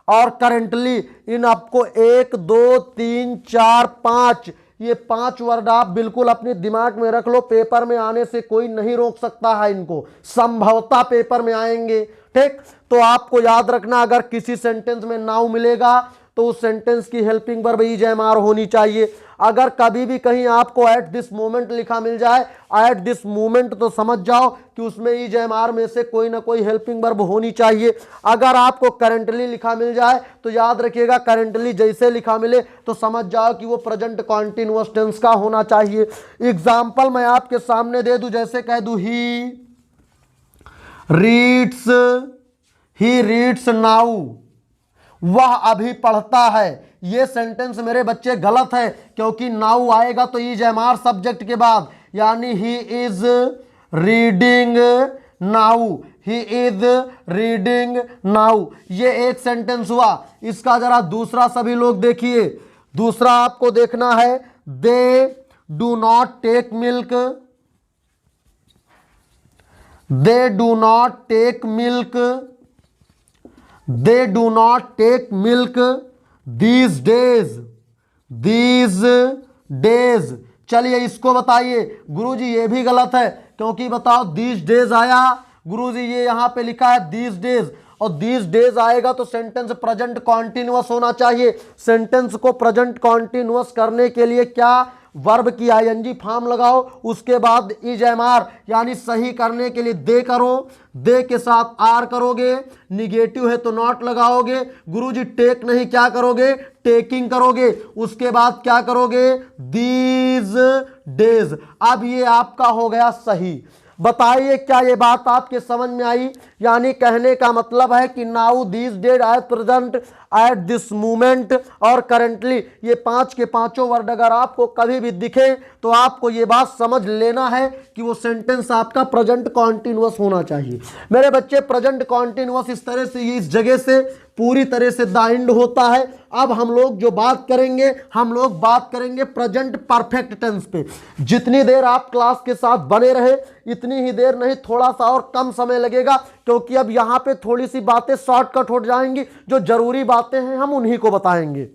और करेंटली, इन आपको 1 2 3 4 5 ये 5 वर्ड आप बिल्कुल अपने दिमाग में रख लो। पेपर में आने से कोई नहीं रोक सकता है इनको, संभवतः पेपर में आएंगे। ठीक, तो आपको याद रखना अगर किसी सेंटेंस में नाउ मिलेगा तो उस सेंटेंस की helping verb is, am, are होनी चाहिए। अगर कभी भी कहीं आपको एट दिस मोमेंट लिखा मिल जाए, एट दिस मोमेंट, तो समझ जाओ कि उसमें इज, एम, आर में से कोई ना कोई हेल्पिंग वर्ब होनी चाहिए। अगर आपको करेंटली लिखा मिल जाए तो याद रखिएगा करेंटली जैसे लिखा मिले तो समझ जाओ कि वो प्रेजेंट कॉन्टिन्यूअस टेंस का होना चाहिए। एग्जाम्पल मैं आपके सामने दे दूं, जैसे कह दूं ही रीड्स नाउ, वह अभी पढ़ता है। यह सेंटेंस मेरे बच्चे गलत है, क्योंकि नाउ आएगा तो इज, एम, आर सब्जेक्ट के बाद, यानी he is reading now, he is reading now. ये एक सेंटेंस हुआ। इसका जरा दूसरा सभी लोग देखिए, दूसरा आपको देखना है, they do not take milk, they do not take milk, they do not take milk these days, these days. चलिए इसको बताइए। गुरुजी ये भी गलत है, क्योंकि बताओ दीज डेज आया, गुरुजी ये यहां पे लिखा है दीज डेज, और दीज डेज आएगा तो सेंटेंस प्रेजेंट कॉन्टिन्यूअस होना चाहिए। सेंटेंस को प्रेजेंट कॉन्टिन्यूअस करने के लिए क्या, वर्ब की आईएनजी फॉर्म लगाओ, उसके बाद इज एम आर यानी सही करने के लिए दे करो, दे के साथ आर करोगे, निगेटिव है तो नॉट लगाओगे। गुरुजी टेक नहीं, क्या करोगे, टेकिंग करोगे। उसके बाद क्या करोगे, दीज डेज। अब ये आपका हो गया सही। बताइए क्या ये बात आपके समझ में आई? यानी कहने का मतलब है कि now these days at present, at this moment और करेंटली, ये पांच के पांचों वर्ड अगर आपको कभी भी दिखे तो आपको ये बात समझ लेना है कि वो सेंटेंस आपका प्रेजेंट कॉन्टिन्यूअस होना चाहिए। मेरे बच्चे प्रेजेंट कॉन्टिन्यूअस इस तरह से, ये इस जगह से पूरी तरह से द एंड होता है। अब हम लोग जो बात करेंगे, हम लोग बात करेंगे प्रेजेंट परफेक्ट टेंस पे। जितनी देर आप क्लास के साथ बने रहे इतनी ही देर नहीं, थोड़ा सा और कम समय लगेगा, क्योंकि अब यहां पे थोड़ी सी बातें शॉर्टकट हो जाएंगी। जो जरूरी बातें हैं हम उन्हीं को बताएंगे।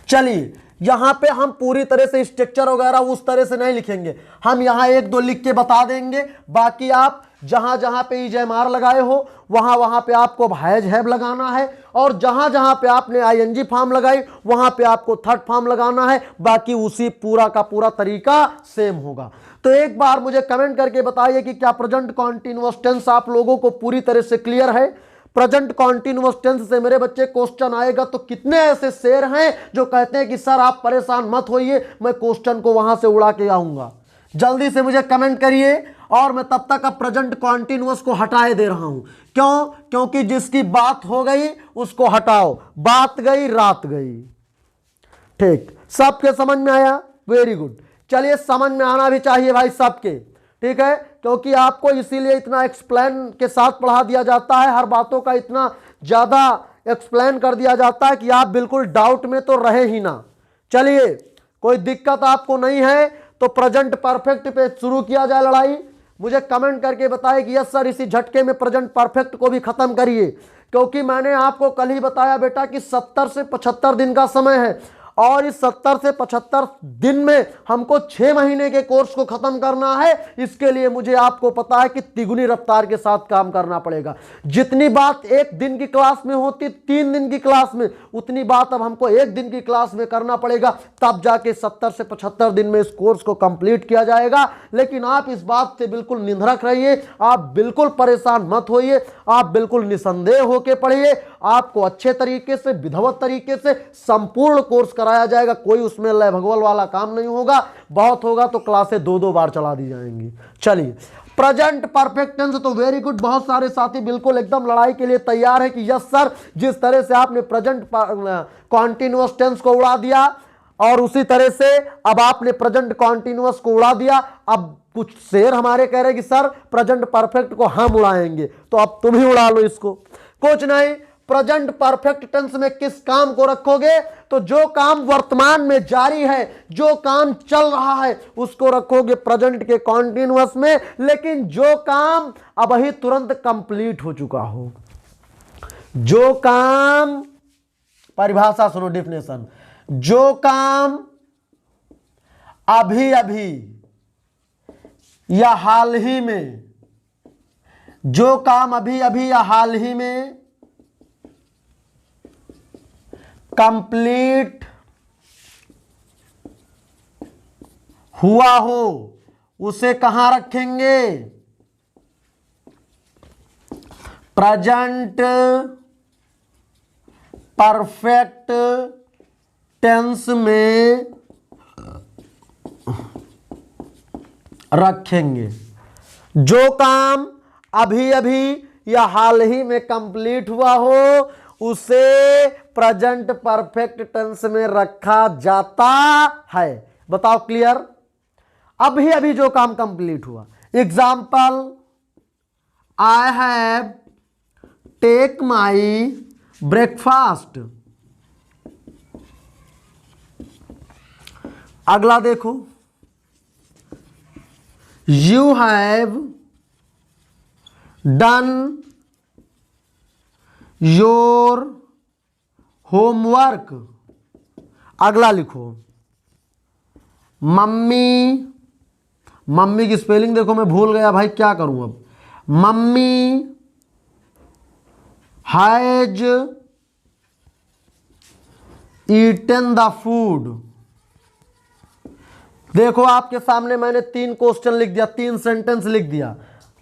चलिए यहां पे हम पूरी तरह से स्ट्रक्चर वगैरह उस तरह से नहीं लिखेंगे, हम यहां एक दो लिख के बता देंगे। बाकी आप जहां जहां पे इजएमआर लगाए हो वहां वहां पे आपको हैज हैव लगाना है, और जहां जहां पे आपने आईएनजी फॉर्म लगाई वहां पे आपको थर्ड फॉर्म लगाना है। बाकी उसी पूरा का पूरा तरीका सेम होगा। तो एक बार मुझे कमेंट करके बताइए कि क्या प्रेजेंट कॉन्टिन्यूअस टेंस आप लोगों को पूरी तरह से क्लियर है? प्रेजेंट कॉन्टिन्यूअस टेंस से मेरे बच्चे क्वेश्चन आएगा तो कितने ऐसे शेर हैं जो कहते हैं कि सर आप परेशान मत होइए, मैं क्वेश्चन को वहां से उड़ा के आऊंगा। जल्दी से मुझे कमेंट करिए, और मैं तब तक अब प्रेजेंट कॉन्टिन्यूअस को हटाए दे रहा हूं। क्यों? क्योंकि जिसकी बात हो गई उसको हटाओ, बात गई रात गई। ठीक, सबके समझ में आया? Very good. चलिए समझ में आना भी चाहिए भाई सबके, ठीक है, क्योंकि आपको इसीलिए इतना एक्सप्लेन के साथ पढ़ा दिया जाता है, हर बातों का इतना ज्यादा एक्सप्लेन कर दिया जाता है कि आप बिल्कुल डाउट में तो रहे ही ना। चलिए कोई दिक्कत आपको नहीं है तो प्रेजेंट परफेक्ट पे शुरू किया जाए लड़ाई। मुझे कमेंट करके बताएं कि यस सर इसी झटके में प्रेजेंट परफेक्ट को भी खत्म करिए, क्योंकि मैंने आपको कल ही बताया बेटा कि 70 से 75 दिन का समय है, और इस 70 से 75 दिन में हमको 6 महीने के कोर्स को खत्म करना है। इसके लिए मुझे आपको पता है कि तिगुनी रफ्तार के साथ काम करना पड़ेगा। जितनी बात एक दिन की क्लास में होती 3 दिन की क्लास में, उतनी बात अब हमको एक दिन की क्लास में करना पड़ेगा, तब जाके 70 से 75 दिन में इस कोर्स को कंप्लीट किया जाएगा। लेकिन आप इस बात से बिल्कुल निंदरक रहिए, आप बिल्कुल परेशान मत होइए, आप बिल्कुल निसंदेह होकर पढ़िए। आपको अच्छे तरीके से, विधिवत तरीके से संपूर्ण कोर्स कराया जाएगा। कोई उसमें लय भगवल वाला काम नहीं होगा, बहुत होगा तो क्लासें 2-2 बार चला दी जाएंगी। चलिए प्रेजेंट परफेक्ट टेंस तो वेरी गुड, बहुत सारे साथी बिल्कुल एकदम लड़ाई के लिए तैयार है कि यस सर जिस तरह से आपने प्रेजेंट कॉन्टिन्यूअस टेंस को उड़ा दिया और उसी तरह से अब आपने प्रेजेंट कॉन्टिन्यूअस को उड़ा दिया, अब कुछ शेर हमारे कह रहे कि सर प्रेजेंट परफेक्ट को हम उड़ाएंगे, तो अब तुम ही उड़ा लो इसको। कुछ नहीं, प्रेजेंट परफेक्ट टेंस में किस काम को रखोगे? तो जो काम वर्तमान में जारी है, जो काम चल रहा है उसको रखोगे प्रेजेंट के कॉन्टिन्यूअस में, लेकिन जो काम अब ही तुरंत कंप्लीट हो चुका हो, जो काम, परिभाषा सुनो, डेफिनेशन, जो काम अभी अभी या हाल ही में, जो काम अभी अभी या हाल ही में कंप्लीट हुआ हो उसे कहां रखेंगे? प्रेजेंट परफेक्ट टेंस में रखेंगे। जो काम अभी अभी या हाल ही में कंप्लीट हुआ हो उसे प्रेजेंट परफेक्ट टेंस में रखा जाता है। बताओ क्लियर? अभी अभी जो काम कंप्लीट हुआ, example, I have take my breakfast. अगला देखो, you have done your homework. अगला लिखो मम्मी, मम्मी की स्पेलिंग देखो मैं भूल गया भाई, क्या करूं अब। Mummy has eaten the food. देखो आपके सामने मैंने 3 क्वेश्चन लिख दिया, 3 सेंटेंस लिख दिया,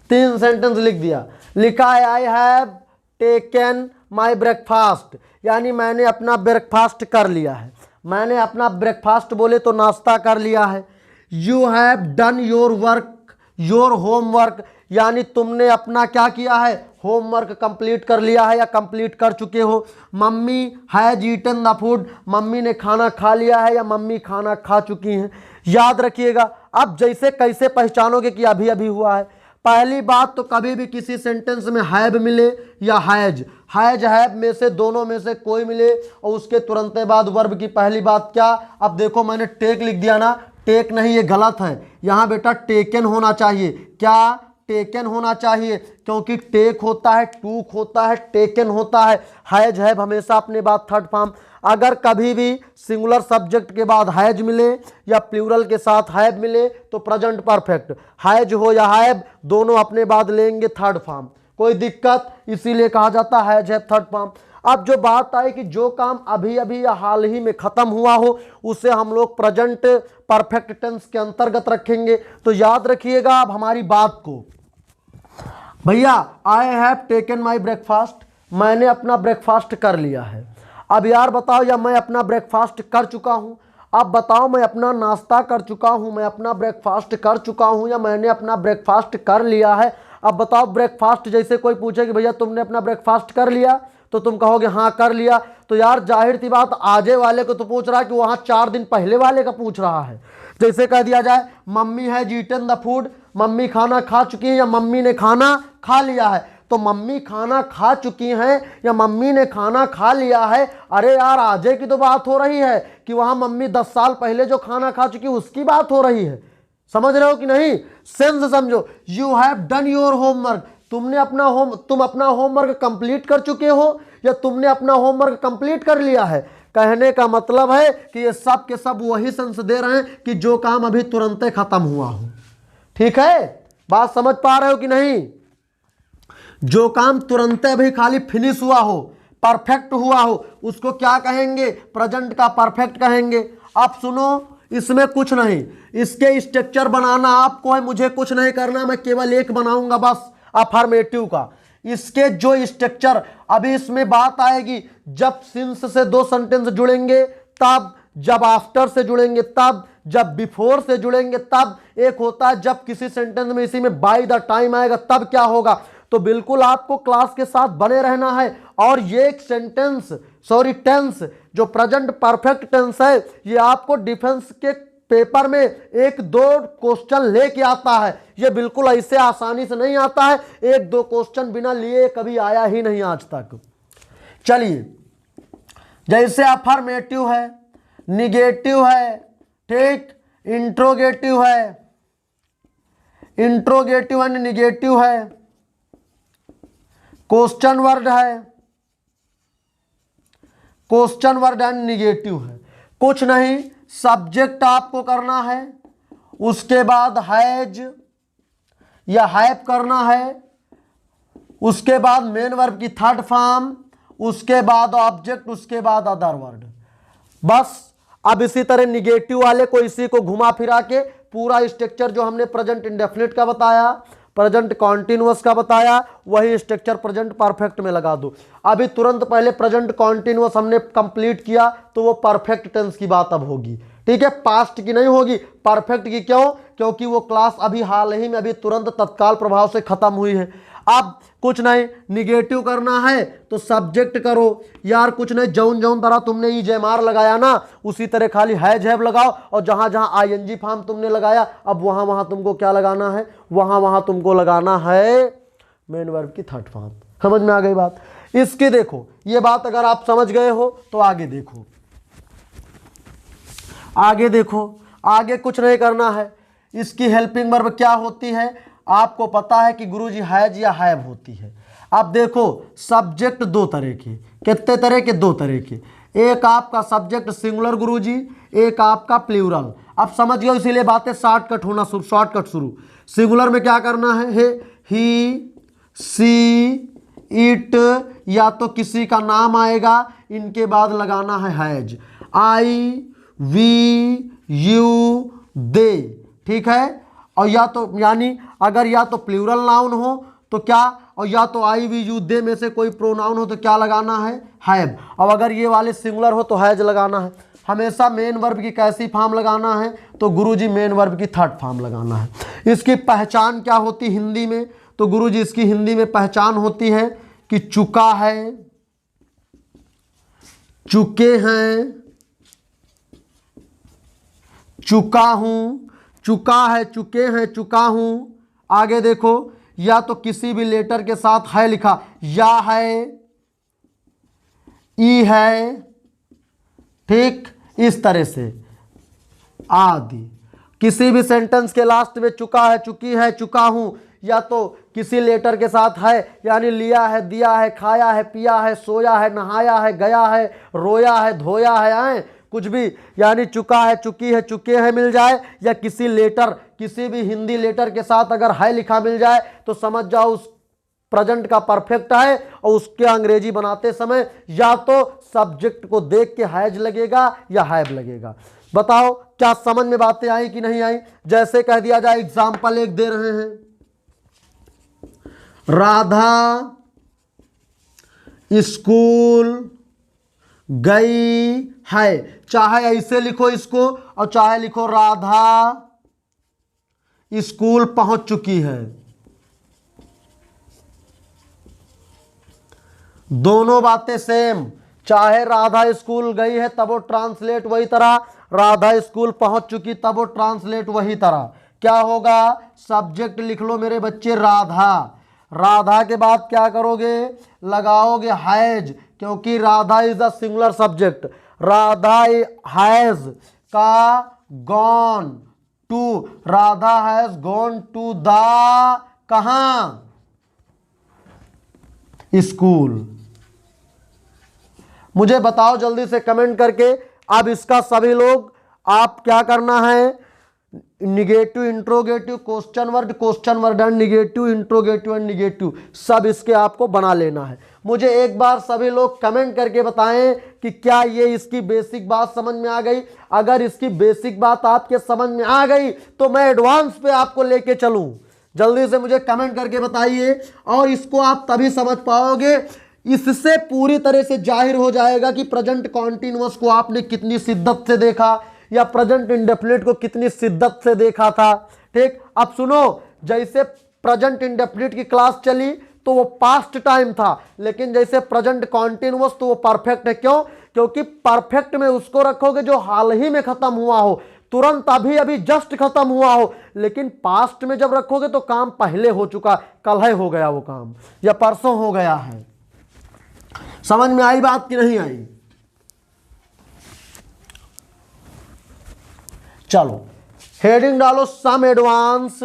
3 सेंटेंस लिख दिया। लिखा है I have taken my breakfast, यानी मैंने अपना ब्रेकफास्ट कर लिया है। मैंने अपना ब्रेकफास्ट बोले तो नाश्ता कर लिया है। You have done your work, your homework, यानी तुमने अपना क्या किया है, होमवर्क कंप्लीट कर लिया है या कंप्लीट कर चुके हो। Mummy has eaten the food, mummy ने खाना खा लिया है या मम्मी खाना खा चुकी हैं। याद रखिएगा। अब जैसे कैसे पहचानोगे कि अभी अभी हुआ है। पहली बात तो कभी भी किसी सेंटेंस में हैव मिले या हैज, हैज हैव में से दोनों में से कोई मिले और उसके तुरंत बाद वर्ब की पहली बात क्या। अब देखो मैंने टेक लिख दिया ना, टेक नहीं, ये गलत है। यहाँ बेटा टेकन होना चाहिए। क्या, टेकन होना चाहिए, क्योंकि टेक होता है, टूक होता है, टेकन होता है। हैज हैव हमेशा अपने बाद थर्ड फॉर्म। अगर कभी भी सिंगुलर सब्जेक्ट के बाद हैज मिले या प्लूरल के साथ हैव मिले तो प्रेजेंट परफेक्ट, हैज हो या हैव दोनों अपने बाद लेंगे थर्ड फॉर्म, कोई दिक्कत, इसीलिए कहा जाता है हैज हैव थर्ड फॉर्म। अब जो बात आई कि जो काम अभी अभी या हाल ही में खत्म हुआ हो उसे हम लोग प्रेजेंट परफेक्ट टेंस के अंतर्गत रखेंगे। तो याद रखिएगा अब हमारी बात को। भैया I have taken my breakfast, मैंने अपना ब्रेकफास्ट कर लिया है। अब यार बताओ, या मैं अपना ब्रेकफास्ट कर चुका हूं। अब बताओ मैं अपना नाश्ता कर चुका हूं, मैं अपना ब्रेकफास्ट कर चुका हूं या मैंने अपना ब्रेकफास्ट कर लिया है। अब बताओ ब्रेकफास्ट, जैसे कोई पूछे कि भैया तुमने अपना ब्रेकफास्ट कर लिया तो तुम कहोगे हाँ कर लिया। तो यार जाहिर सी बात आजे वाले को तो पूछ रहा है कि वहां 4 दिन पहले वाले का पूछ रहा है। जैसे कह दिया जाए mummy has eaten the food, mummy खाना खा चुकी है या मम्मी ने खाना खा लिया है। तो मम्मी खाना खा चुकी हैं या मम्मी ने खाना खा लिया है, अरे यार आजे की तो बात हो रही है कि वहां मम्मी 10 साल पहले जो खाना खा चुकी उसकी बात हो रही है। समझ रहे हो कि नहीं, सेंस समझो। You have done your homework, तुम अपना होमवर्क कंप्लीट कर चुके हो या तुमने अपना होमवर्क कंप्लीट कर लिया है। कहने का मतलब है कि ये सब के सब वही सेंस दे रहे हैं कि जो काम अभी तुरंत खत्म हुआ हो। ठीक है, बात समझ पा रहे हो कि नहीं। जो काम तुरंत अभी खाली फिनिश हुआ हो, परफेक्ट हुआ हो, उसको क्या कहेंगे, प्रेजेंट का परफेक्ट कहेंगे। अब सुनो, इसमें कुछ नहीं, इसके स्ट्रक्चर बनाना आपको है, मुझे कुछ नहीं करना, मैं केवल एक बनाऊंगा बस, अफर्मेटिव का। इसके जो स्ट्रक्चर, अभी इसमें बात आएगी जब सिंस से 2 सेंटेंस जुड़ेंगे तब, जब आफ्टर से जुड़ेंगे तब, जब बिफोर से जुड़ेंगे तब। एक होता है जब किसी सेंटेंस में इसी में बाय द टाइम आएगा तब क्या होगा। तो बिल्कुल आपको क्लास के साथ बने रहना है। और ये एक टेंस जो प्रेजेंट परफेक्ट टेंस है, ये आपको डिफेंस के पेपर में 1-2 क्वेश्चन लेके आता है। ये बिल्कुल ऐसे आसानी से नहीं आता है, 1-2 क्वेश्चन बिना लिए कभी आया ही नहीं आज तक। चलिए, जैसे अफर्मेटिव है, निगेटिव है, ठीक, इंट्रोगेटिव है, इंट्रोगेटिव एंड निगेटिव है, क्वेश्चन वर्ड है, क्वेश्चन वर्ड एंड निगेटिव है। कुछ नहीं, सब्जेक्ट आपको करना है, उसके बाद हैज या हैव करना है, उसके बाद मेन वर्ब की थर्ड फॉर्म, उसके बाद ऑब्जेक्ट, उसके बाद अदर वर्ड, बस। अब इसी तरह निगेटिव वाले को इसी को घुमा फिरा के पूरा स्ट्रक्चर जो हमने प्रेजेंट इंडेफिनिट का बताया, प्रेजेंट कॉन्टिन्यूअस का बताया, वही स्ट्रक्चर प्रेजेंट परफेक्ट में लगा दो। अभी तुरंत पहले प्रेजेंट कॉन्टिन्यूअस हमने कंप्लीट किया तो वो परफेक्ट टेंस की बात अब होगी। ठीक है, पास्ट की नहीं होगी, परफेक्ट की। क्यों? क्योंकि वो क्लास अभी हाल ही में, अभी तुरंत तत्काल प्रभाव से खत्म हुई है। अब कुछ नहीं, निगेटिव करना है तो सब्जेक्ट करो यार, कुछ नहीं, जौन जौन तरह तुमने ई जेमार लगाया ना उसी तरह खाली हैज हैव लगाओ, और जहां जहां आईएनजी फॉर्म तुमने लगाया अब वहां वहां तुमको क्या लगाना है, वहां वहां तुमको लगाना है मेन वर्ब की थर्ड फॉर्म। समझ में आ गई बात। इसकी देखो, ये बात अगर आप समझ गए हो तो आगे देखो, आगे देखो, आगे कुछ नहीं करना है। इसकी हेल्पिंग वर्ब क्या होती है, आपको पता है कि गुरुजी हैज या हैव होती है। अब देखो सब्जेक्ट दो तरह के, कितने तरह के? दो तरह के। एक आपका सब्जेक्ट सिंगुलर गुरुजी, एक आपका प्लूरल। अब समझ गए, इसीलिए बातें शॉर्टकट शुरू। सिंगुलर में क्या करना है? ही, सी, इट, या तो किसी का नाम आएगा, इनके बाद लगाना है हैज। आई, वी, यू, दे, ठीक है। और या तो यानी अगर या तो प्लूरल नाउन हो तो क्या, और या तो आई, वी, यू, दे में से कोई प्रोनाउन हो तो क्या लगाना है? हैव। अब अगर ये वाले सिंगुलर हो तो हैज लगाना है। हमेशा मेन वर्ब की कैसी फॉर्म लगाना है? तो गुरुजी मेन वर्ब की थर्ड फॉर्म लगाना है। इसकी पहचान क्या होती हिंदी में? तो गुरुजी इसकी हिंदी में पहचान होती है कि चुका है, चुके हैं, चुका हूं, चुका है, चुके हैं, चुका हूं। आगे देखो, या तो किसी भी लेटर के साथ है लिखा, या है, ई है, ठीक, इस तरह से आदि। किसी भी सेंटेंस के लास्ट में चुका है, चुकी है, चुका हूं, या तो किसी लेटर के साथ है, यानी लिया है, दिया है, खाया है, पिया है, सोया है, नहाया है, गया है, रोया है, धोया है, आए कुछ भी, यानी चुका है, चुकी है, चुके हैं मिल जाए, या किसी लेटर, किसी भी हिंदी लेटर के साथ अगर है लिखा मिल जाए तो समझ जाओ उस प्रेजेंट का परफेक्ट है। और उसके अंग्रेजी बनाते समय या तो सब्जेक्ट को देख के हैज लगेगा या हैव लगेगा। बताओ क्या समझ में बातें आई कि नहीं आई? जैसे कह दिया जाए, एग्जाम्पल एक दे रहे हैं, राधा स्कूल गई है। चाहे ऐसे लिखो इसको और चाहे लिखो राधा स्कूल पहुंच चुकी है, दोनों बातें सेम। चाहे राधा स्कूल गई है तब वो ट्रांसलेट वही तरह, राधा स्कूल पहुंच चुकी तब वो ट्रांसलेट वही तरह। क्या होगा? सब्जेक्ट लिख लो मेरे बच्चे राधा, राधा के बाद क्या करोगे? लगाओगे हैज, क्योंकि Radha is the singular subject. Radha has का gone to, Radha has gone to the कहां? स्कूल। मुझे बताओ जल्दी से कमेंट करके। अब इसका सभी लोग आप क्या करना है? Negative, interrogative, question word and negative, interrogative and negative, सब इसके आपको बना लेना है। मुझे एक बार सभी लोग कमेंट करके बताएं कि क्या ये इसकी बेसिक बात समझ में आ गई। अगर इसकी बेसिक बात आपके समझ में आ गई तो मैं एडवांस पे आपको लेके चलूं। जल्दी से मुझे कमेंट करके बताइए, और इसको आप तभी समझ पाओगे, इससे पूरी तरह से जाहिर हो जाएगा कि प्रेजेंट कॉन्टिन्यूअस को आपने कितनी शिद्दत से देखा या प्रेजेंट इंडेफिनिट को कितनी शिद्दत से देखा था। ठीक, अब सुनो, जैसे प्रेजेंट इंडेफिनिट की क्लास चली तो वो पास्ट टाइम था, लेकिन जैसे प्रेजेंट कॉन्टिन्यूअस तो वो परफेक्ट है। क्यों? क्योंकि परफेक्ट में उसको रखोगे जो हाल ही में खत्म हुआ हो, तुरंत अभी अभी जस्ट खत्म हुआ हो। लेकिन पास्ट में जब रखोगे तो काम पहले हो चुका, कल है हो गया वो काम, या परसों हो गया है। समझ में आई बात कि नहीं आई? चलो हेडिंग डालो, some advance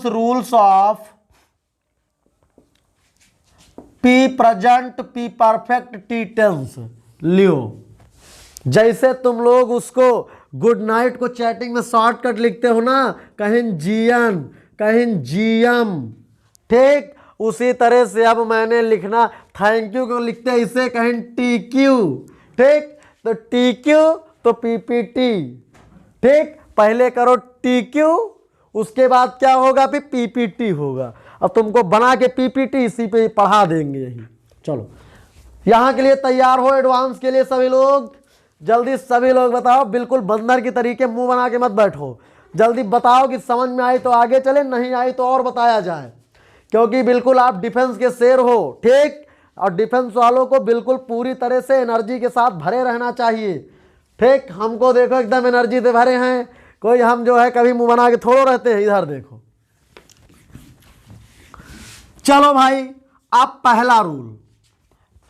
rules of P present, P perfect, T tense. लियो, जैसे तुम लोग उसको गुड नाइट को चैटिंग में शॉर्टकट लिखते हो ना, कहीं जीएन कहीं जीएम, ठीक, उसी तरह से अब मैंने लिखना थैंक यू को लिखते हैं इसे कहीं टीक्यू, ठीक, तो टीक्यू तो पीपीटी, ठीक, पहले करो टीक्यू, उसके बाद क्या होगा? फिर पीपीटी होगा। अब तुमको बना के पीपीटी इसी पे पढ़ा देंगे यही। चलो यहां के लिए तैयार हो, एडवांस के लिए सभी लोग, जल्दी सभी लोग बताओ, बिल्कुल बंदर की तरीके मुंह बना के मत बैठो, जल्दी बताओ कि समझ में आई तो आगे चले, नहीं आई तो और बताया जाए, क्योंकि बिल्कुल आप डिफेंस के शेर हो, ठीक, और डिफेंस वालों को बिल्कुल पूरी तरह से एनर्जी के साथ भरे रहना चाहिए, ठीक। हमको देखो एकदम एनर्जी से भरे हैं, कोई हम जो है कभी मुंह बना के थोड़ो रहते हैं, इधर देखो। चलो भाई, अब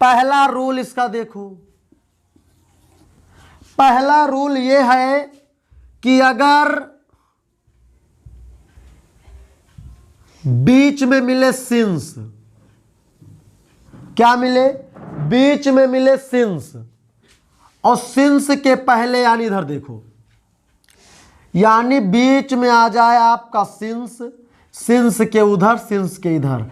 पहला रूल इसका देखो। पहला रूल ये है कि अगर बीच में मिले सिंस, क्या मिले, बीच में मिले सिंस, और सिंस के पहले यानी इधर देखो, यानी बीच में आ जाए आपका सिंस, सिंस के उधर, सिंस के इधर,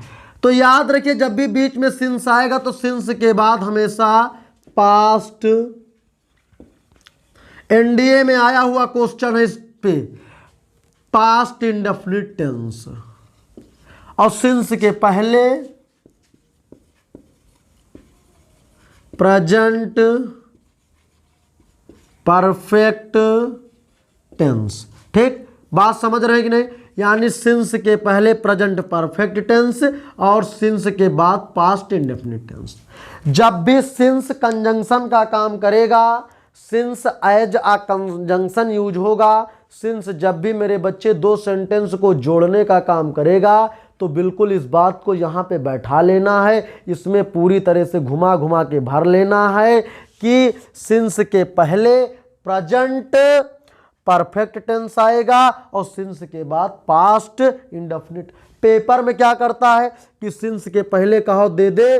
तो याद रखिए जब भी बीच में सिंस आएगा तो सिंस के बाद हमेशा पास्ट, एनडीए में आया हुआ क्वेश्चन है इस पे, पास्ट इंडेफिनिट टेंस, और सिंस के पहले प्रेजेंट परफेक्ट टेंस। ठीक, बात समझ रहे हैं कि नहीं, यानी सिंस के पहले प्रेजेंट परफेक्ट टेंस और सिंस के बाद पास्ट इंडेफिनिट टेंस। जब भी सिंस कंजंक्शन का काम करेगा, since as a conjunction use होगा, सिंस जब भी मेरे बच्चे दो सेंटेंस को जोड़ने का काम करेगा, तो बिल्कुल इस बात को यहाँ पे बैठा लेना है, इसमें पूरी तरह से घुमा घुमा के भर लेना है कि सिंस के पहले प्रेजेंट परफेक्ट टेंस आएगा और सिंस के बाद पास्ट इंडेफिनिट। पेपर में क्या करता है कि सिंस के पहले कहो दे दे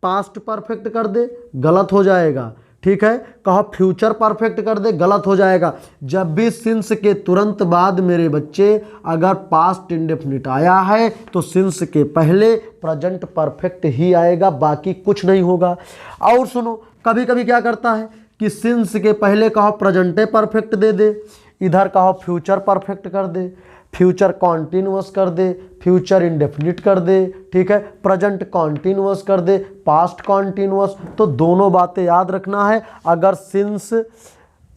पास्ट परफेक्ट कर दे, गलत हो जाएगा। ठीक है, कहो फ्यूचर परफेक्ट कर दे, गलत हो जाएगा। जब भी सिंस के तुरंत बाद मेरे बच्चे अगर पास्ट इंडेफिनिट आया है तो सिंस के पहले प्रेजेंट परफेक्ट ही आएगा, बाकी कुछ नहीं होगा। और सुनो, कभी कभी क्या करता है कि सिंस के पहले कहो प्रेजेंटे परफेक्ट दे दे, इधर कहो फ्यूचर परफेक्ट कर दे, फ्यूचर कॉन्टिन्यूअस कर दे, फ्यूचर इंडेफिनिट कर दे, ठीक है, प्रेजेंट कॉन्टिन्यूअस कर दे, पास्ट कॉन्टिन्यूअस। तो दोनों बातें याद रखना है। अगर सिंस,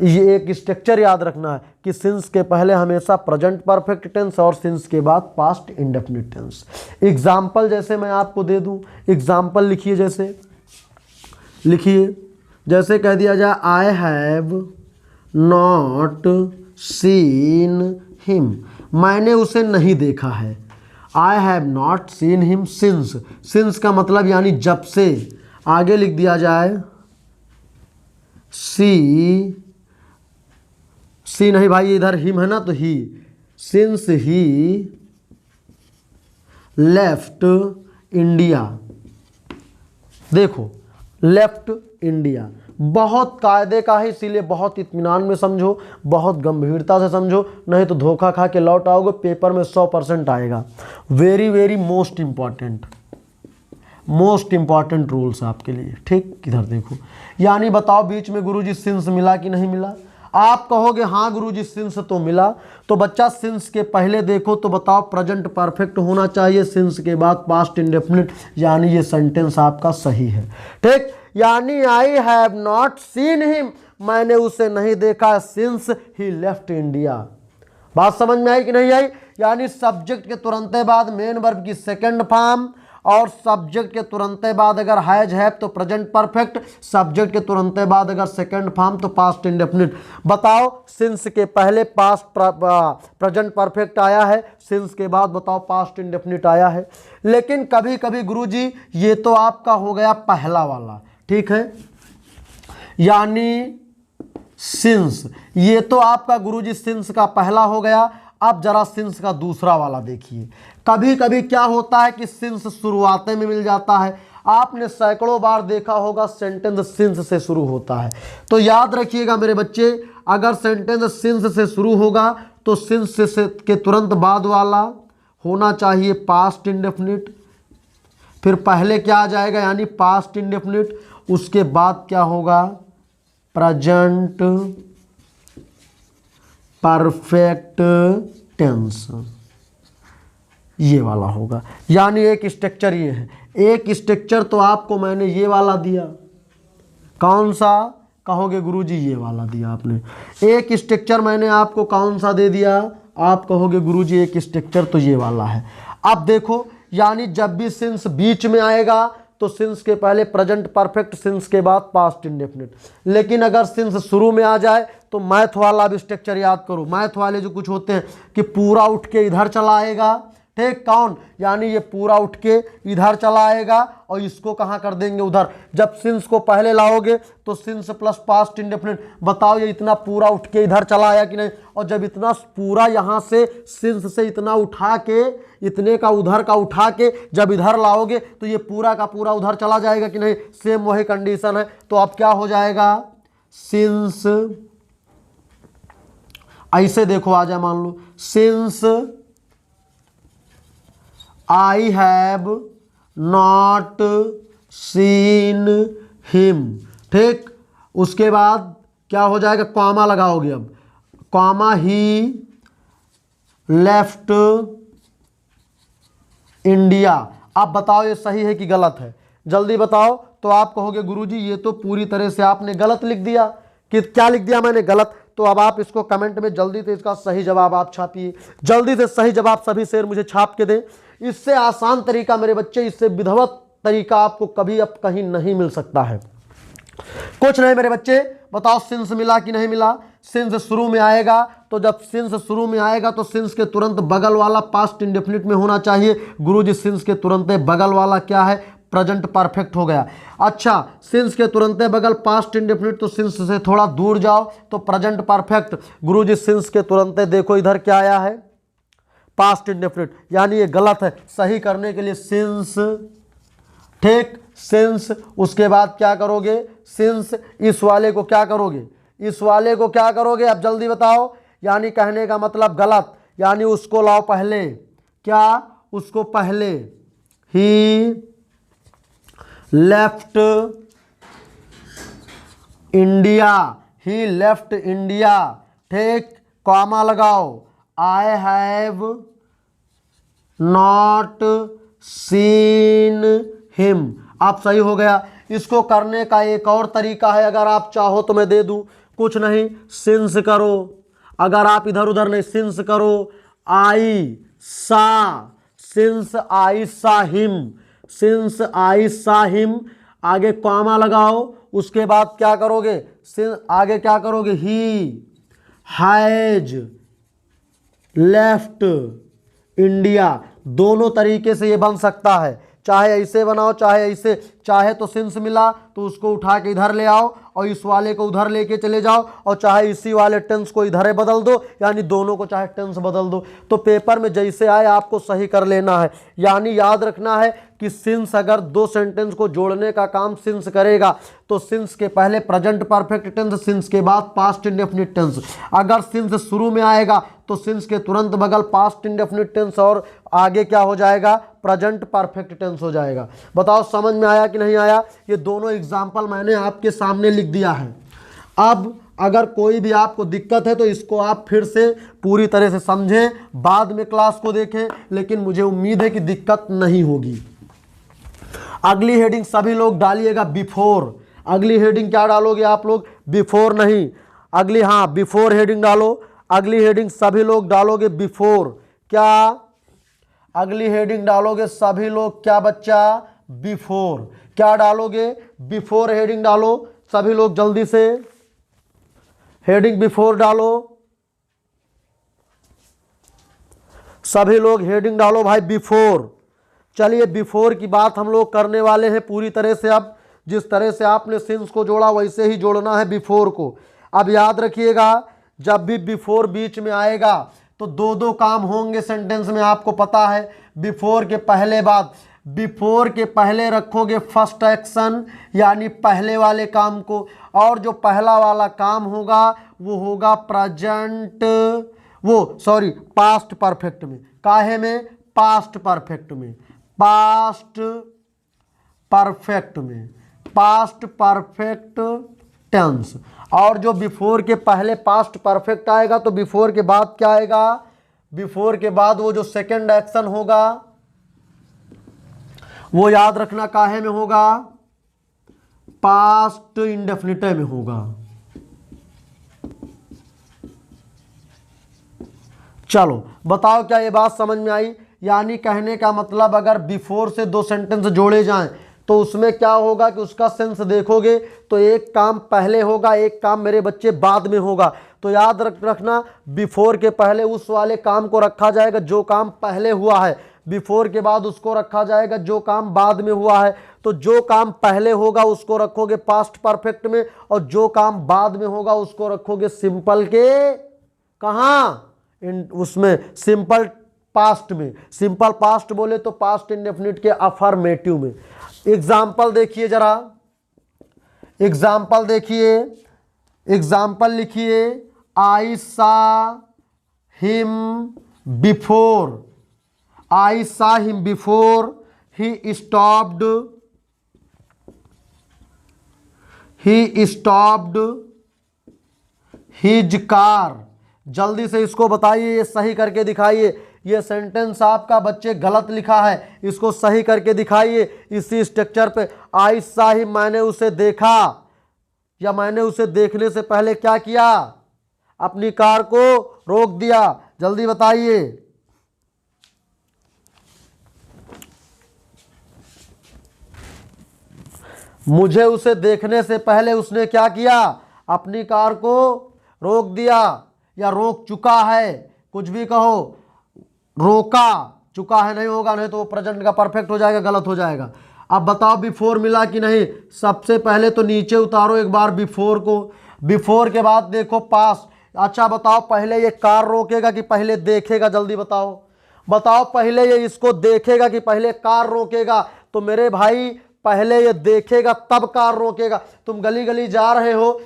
ये एक स्ट्रक्चर याद रखना है कि सिंस के पहले हमेशा प्रेजेंट परफेक्ट टेंस और सिंस के बाद पास्ट इंडेफिनिट टेंस। एग्जाम्पल जैसे मैं आपको दे दूं, एग्जाम्पल लिखिए, जैसे लिखिए, जैसे कह दिया जाए आई हैव नॉट सीन हिम, मैंने उसे नहीं देखा है। आई have not seen him since, since का मतलब यानी जब से, आगे लिख दिया जाए सी नहीं भाई, इधर हिम है ना तो ही, सिंस ही लेफ्ट इंडिया। देखो लेफ्ट इंडिया बहुत कायदे का है, इसीलिए बहुत इत्मीनान में समझो, बहुत गंभीरता से समझो, नहीं तो धोखा खा के लौट आओगे, पेपर में 100% आएगा। Very very most important rules आपके लिए। ठीक, इधर देखो, यानी बताओ बीच में गुरुजी सिंस मिला कि नहीं मिला। आप कहोगे हाँ गुरुजी सिंस तो मिला, तो बच्चा सिंस के पहले देखो तो बताओ प्रेजेंट परफेक्ट होना चाहिए, सिंस के बाद पास्ट इंडेफिनिट, यानी ये सेंटेंस आपका सही है। ठीक, यानी आई हैव नॉट सीन हिम, मैंने उसे नहीं देखा, सिंस ही लेफ्ट इंडिया। बात समझ में आई कि नहीं आई। यानी सब्जेक्ट के तुरंत बाद मेन वर्ब की सेकंड फॉर्म, और सब्जेक्ट के तुरंत बाद अगर हैज हैव तो प्रेजेंट परफेक्ट, सब्जेक्ट के तुरंत बाद अगर सेकंड फॉर्म तो पास्ट इंडेफिनिट। बताओ सिंस के पहले पास्ट प्रेजेंट परफेक्ट आया है, सिंस के बाद बताओ पास्ट इंडेफिनिट आया है। लेकिन कभी कभी गुरुजी ये तो आपका हो गया पहला वाला, ठीक है, यानी सिंस, ये तो आपका गुरुजी सिंस का पहला हो गया। अब जरा सिंस का दूसरा वाला देखिए। कभी कभी क्या होता है कि सिंस शुरुआते में मिल जाता है। आपने सैकड़ों बार देखा होगा सेंटेंस सिंस से शुरू होता है, तो याद रखिएगा मेरे बच्चे, अगर सेंटेंस सिंस से शुरू होगा तो सिंस से के तुरंत बाद वाला होना चाहिए पास्ट इंडेफिनिट, फिर पहले क्या आ जाएगा यानी पास्ट इंडेफिनिट, उसके बाद क्या होगा प्रेजेंट परफेक्ट टेंस, ये वाला होगा। यानी एक स्ट्रक्चर ये है, एक स्ट्रक्चर तो आपको मैंने ये वाला दिया, कौन सा कहोगे गुरुजी, ये वाला दिया आपने। एक स्ट्रक्चर मैंने आपको कौन सा दे दिया, आप कहोगे गुरुजी एक स्ट्रक्चर तो ये वाला है। अब देखो, यानी जब भी सिंस बीच में आएगा तो सिंस के पहले प्रेजेंट परफेक्ट, सिंस के बाद पास्ट इंडेफिनिट। लेकिन अगर सिंस शुरू में आ जाए तो मैथ वाला भी स्ट्रक्चर याद करो। मैथ वाले जो कुछ होते हैं कि पूरा उठ के इधर चला आएगा, ठीक, कौन, यानी ये पूरा उठ के इधर चला आएगा और इसको कहाँ कर देंगे, उधर। जब सिंस को पहले लाओगे तो सिंस प्लस पास्ट इंडेफिनिट, बताओ ये इतना पूरा उठ के इधर चला आया कि नहीं। और जब इतना पूरा यहाँ से सिंस से इतना उठा के, इतने का उधर का उठा के जब इधर लाओगे तो ये पूरा का पूरा उधर चला जाएगा कि नहीं। सेम वही कंडीशन है। तो अब क्या हो जाएगा, सिंस, ऐसे देखो आ जाए, मान लो since I have not seen him, ठीक। उसके बाद क्या हो जाएगा, कॉमा लगाओगे। अब कॉमा ही लेफ्ट इंडिया। आप बताओ ये सही है कि गलत है, जल्दी बताओ। तो आप कहोगे गुरुजी ये तो पूरी तरह से आपने गलत लिख दिया। कि क्या लिख दिया मैंने, गलत। तो अब आप इसको कमेंट में जल्दी से इसका सही जवाब आप छापिए, जल्दी से सही जवाब सभी शेर मुझे छाप के दें। इससे आसान तरीका मेरे बच्चे, इससे विधिवत तरीका आपको कभी अब कहीं नहीं मिल सकता है। कुछ नहीं मेरे बच्चे, बताओ सिंस मिला कि नहीं मिला। सिंस शुरू में आएगा, तो जब सिंस शुरू में आएगा तो सिंस के तुरंत बगल वाला पास्ट इंडेफिनिट में होना चाहिए। गुरुजी सिंस के तुरंत बगल वाला क्या है, प्रेजेंट परफेक्ट हो गया। अच्छा, सिंस के तुरंत बगल पास्ट इंडेफिनिट, तो सिंस से थोड़ा दूर जाओ तो प्रेजेंट परफेक्ट। गुरुजी सिंस के तुरंत देखो इधर क्या आया है, पास्ट इंडेफिनिट, यानी ये गलत है। सही करने के लिए सिंस, ठीक, सिंस। उसके बाद क्या करोगे, सिंस इस वाले को क्या करोगे, इस वाले को क्या करोगे, अब जल्दी बताओ। यानी कहने का मतलब गलत, यानी उसको लाओ पहले, क्या, उसको पहले। ही लेफ्ट इंडिया, ही लेफ्ट इंडिया, ठीक, कॉमा लगाओ। आई हैव नॉट सीन हिम। आप सही हो गया। इसको करने का एक और तरीका है, अगर आप चाहो तो मैं दे दूं। कुछ नहीं, सिंस करो, अगर आप इधर उधर नहीं, सिंस करो आई सा, सिंस आई सा हिम, सिंस आई सा हिम, आगे कॉमा लगाओ। उसके बाद क्या करोगे, आगे क्या करोगे, ही हैज लेफ्ट इंडिया। दोनों तरीके से ये बन सकता है, चाहे ऐसे बनाओ चाहे ऐसे। चाहे तो सिंस मिला तो उसको उठा के इधर ले आओ और इस वाले को उधर लेके चले जाओ, और चाहे इसी वाले टेंस को इधर बदल दो, यानी दोनों को चाहे टेंस बदल दो। तो पेपर में जैसे आए आपको सही कर लेना है। यानी याद रखना है कि सिंस अगर दो सेंटेंस को जोड़ने का काम सिंस करेगा तो सिंस के पहले प्रेजेंट परफेक्ट टेंस, सिंस के बाद पास्ट इंडेफिनिट टेंस। अगर सिंस शुरू में आएगा तो सिंस के तुरंत बगल पास्ट इंडेफिनिट टेंस और आगे क्या हो जाएगा, प्रेजेंट परफेक्ट टेंस हो जाएगा। बताओ समझ में आया कि नहीं आया। ये दोनों एग्जाम्पल मैंने आपके सामने लिख दिया है। अब अगर कोई भी आपको दिक्कत है तो इसको आप फिर से पूरी तरह से समझें, बाद में क्लास को देखें, लेकिन मुझे उम्मीद है कि दिक्कत नहीं होगी। अगली हेडिंग सभी लोग डालिएगा बिफोर। अगली हेडिंग क्या डालोगे आप लोग, बिफोर नहीं, अगली, हाँ बिफोर हेडिंग डालो। अगली हेडिंग सभी लोग डालोगे बिफोर। क्या अगली हेडिंग डालोगे सभी लोग, क्या बच्चा, बिफोर। क्या डालोगे, बिफोर हेडिंग डालो सभी लोग, जल्दी से हेडिंग बिफोर डालो सभी लोग, हेडिंग डालो भाई बिफोर। चलिए बिफोर की बात हम लोग करने वाले हैं पूरी तरह से। अब जिस तरह से आपने सिंस को जोड़ा वैसे ही जोड़ना है बिफोर को। अब याद रखिएगा, जब भी बिफोर बीच में आएगा तो दो दो काम होंगे सेंटेंस में, आपको पता है। बिफोर के पहले बाद, बिफोर के पहले रखोगे फर्स्ट एक्शन, यानी पहले वाले काम को, और जो पहला वाला काम होगा वो होगा प्रेजेंट, वो सॉरी पास्ट परफेक्ट में। काहे में, पास्ट परफेक्ट में, पास्ट परफेक्ट में, पास्ट परफेक्ट टेंस। और जो बिफोर के पहले पास्ट परफेक्ट आएगा तो बिफोर के बाद क्या आएगा, बिफोर के बाद वो जो सेकंड एक्शन होगा वो याद रखना काहे में होगा, पास्ट इंडेफिनिट में होगा। चलो बताओ क्या ये बात समझ में आई। यानी कहने का मतलब अगर बिफोर से दो सेंटेंस जोड़े जाएं तो उसमें क्या होगा कि उसका सेंस देखोगे तो एक काम पहले होगा, एक काम मेरे बच्चे बाद में होगा। तो याद रखना बिफोर के पहले उस वाले काम को रखा जाएगा जो काम पहले हुआ है, बिफोर के बाद उसको रखा जाएगा जो काम बाद में हुआ है। तो जो काम पहले होगा उसको रखोगे पास्ट परफेक्ट में, और जो काम बाद में होगा उसको रखोगे सिंपल के कहाँ, उसमें सिंपल पास्ट में। सिंपल पास्ट बोले तो पास्ट इंडेफिनिट के अफर्मेटिव में। एग्जाम्पल देखिए जरा, एग्जाम्पल देखिए, एग्जाम्पल लिखिए। आई सा हिम बिफोर, आई सा him before he stopped, he stopped his car. जल्दी से इसको बताइए, ये सही करके दिखाइए। ये सेंटेंस आपका बच्चे गलत लिखा है, इसको सही करके दिखाइए इसी स्ट्रक्चर पे। आई सा हिम, मैंने उसे देखा, या मैंने उसे देखने से पहले क्या किया, अपनी कार को रोक दिया। जल्दी बताइए। मुझे उसे देखने से पहले उसने क्या किया, अपनी कार को रोक दिया, या रोक चुका है, कुछ भी कहो, रोका चुका है नहीं होगा, नहीं तो वो प्रेजेंट का परफेक्ट हो जाएगा, गलत हो जाएगा। अब बताओ बिफोर मिला कि नहीं। सबसे पहले तो नीचे उतारो एक बार बिफोर को, बिफोर के बाद देखो पास। अच्छा बताओ पहले ये कार रोकेगा कि पहले देखेगा, जल्दी बताओ। बताओ पहले ये इसको देखेगा कि पहले कार रोकेगा। तो मेरे भाई पहले ये देखेगा तब कार रोकेगा। तुम गली गली जा रहे हो,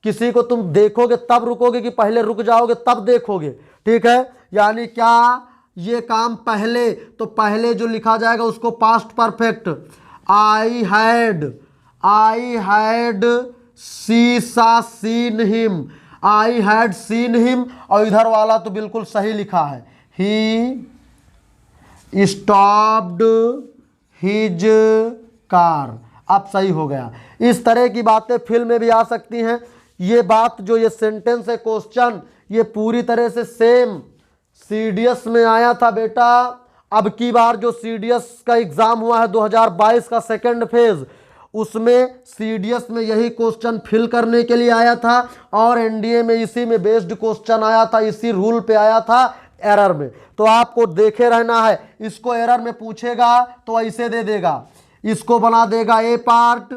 किसी को तुम देखोगे तब रुकोगे कि पहले रुक जाओगे तब देखोगे, ठीक है। यानी क्या, ये काम पहले, तो पहले जो लिखा जाएगा उसको past perfect. I had seen him, I had seen him, और इधर वाला तो बिल्कुल सही लिखा है, ही स्टॉप्ड हिज कार। अब सही हो गया। इस तरह की बातें फिल्म में भी आ सकती हैं। ये बात जो ये सेंटेंस है, क्वेश्चन, ये पूरी तरह से सेम सीडीएस में आया था बेटा। अब की बार जो सीडीएस का एग्जाम हुआ है 2022 का सेकंड फेज, उसमें सीडीएस में यही क्वेश्चन फिल करने के लिए आया था, और एनडीए में इसी में बेस्ड क्वेश्चन आया था, इसी रूल पे आया था एरर में। तो आपको देखे रहना है। इसको एरर में पूछेगा तो ऐसे दे देगा, इसको बना देगा ए पार्ट,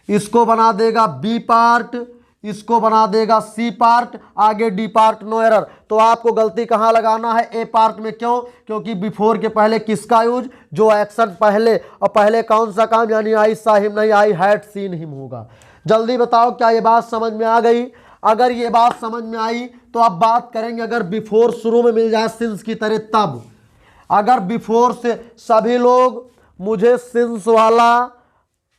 इसको बना देगा बी पार्ट, इसको बना देगा सी पार्ट, आगे डी पार्ट, नो एरर। तो आपको गलती कहाँ लगाना है, ए पार्ट में। क्यों? क्योंकि बिफोर के पहले किसका यूज, जो एक्शन पहले, और पहले कौन सा काम, यानी आई सा हिम नहीं, आई हैड सीन हिम होगा। जल्दी बताओ क्या ये बात समझ में आ गई? अगर ये बात समझ में आई तो अब बात करेंगे, अगर बिफोर शुरू में मिल जाए सिंस की तरह तब। अगर बिफोर से, सभी लोग मुझे सिंस वाला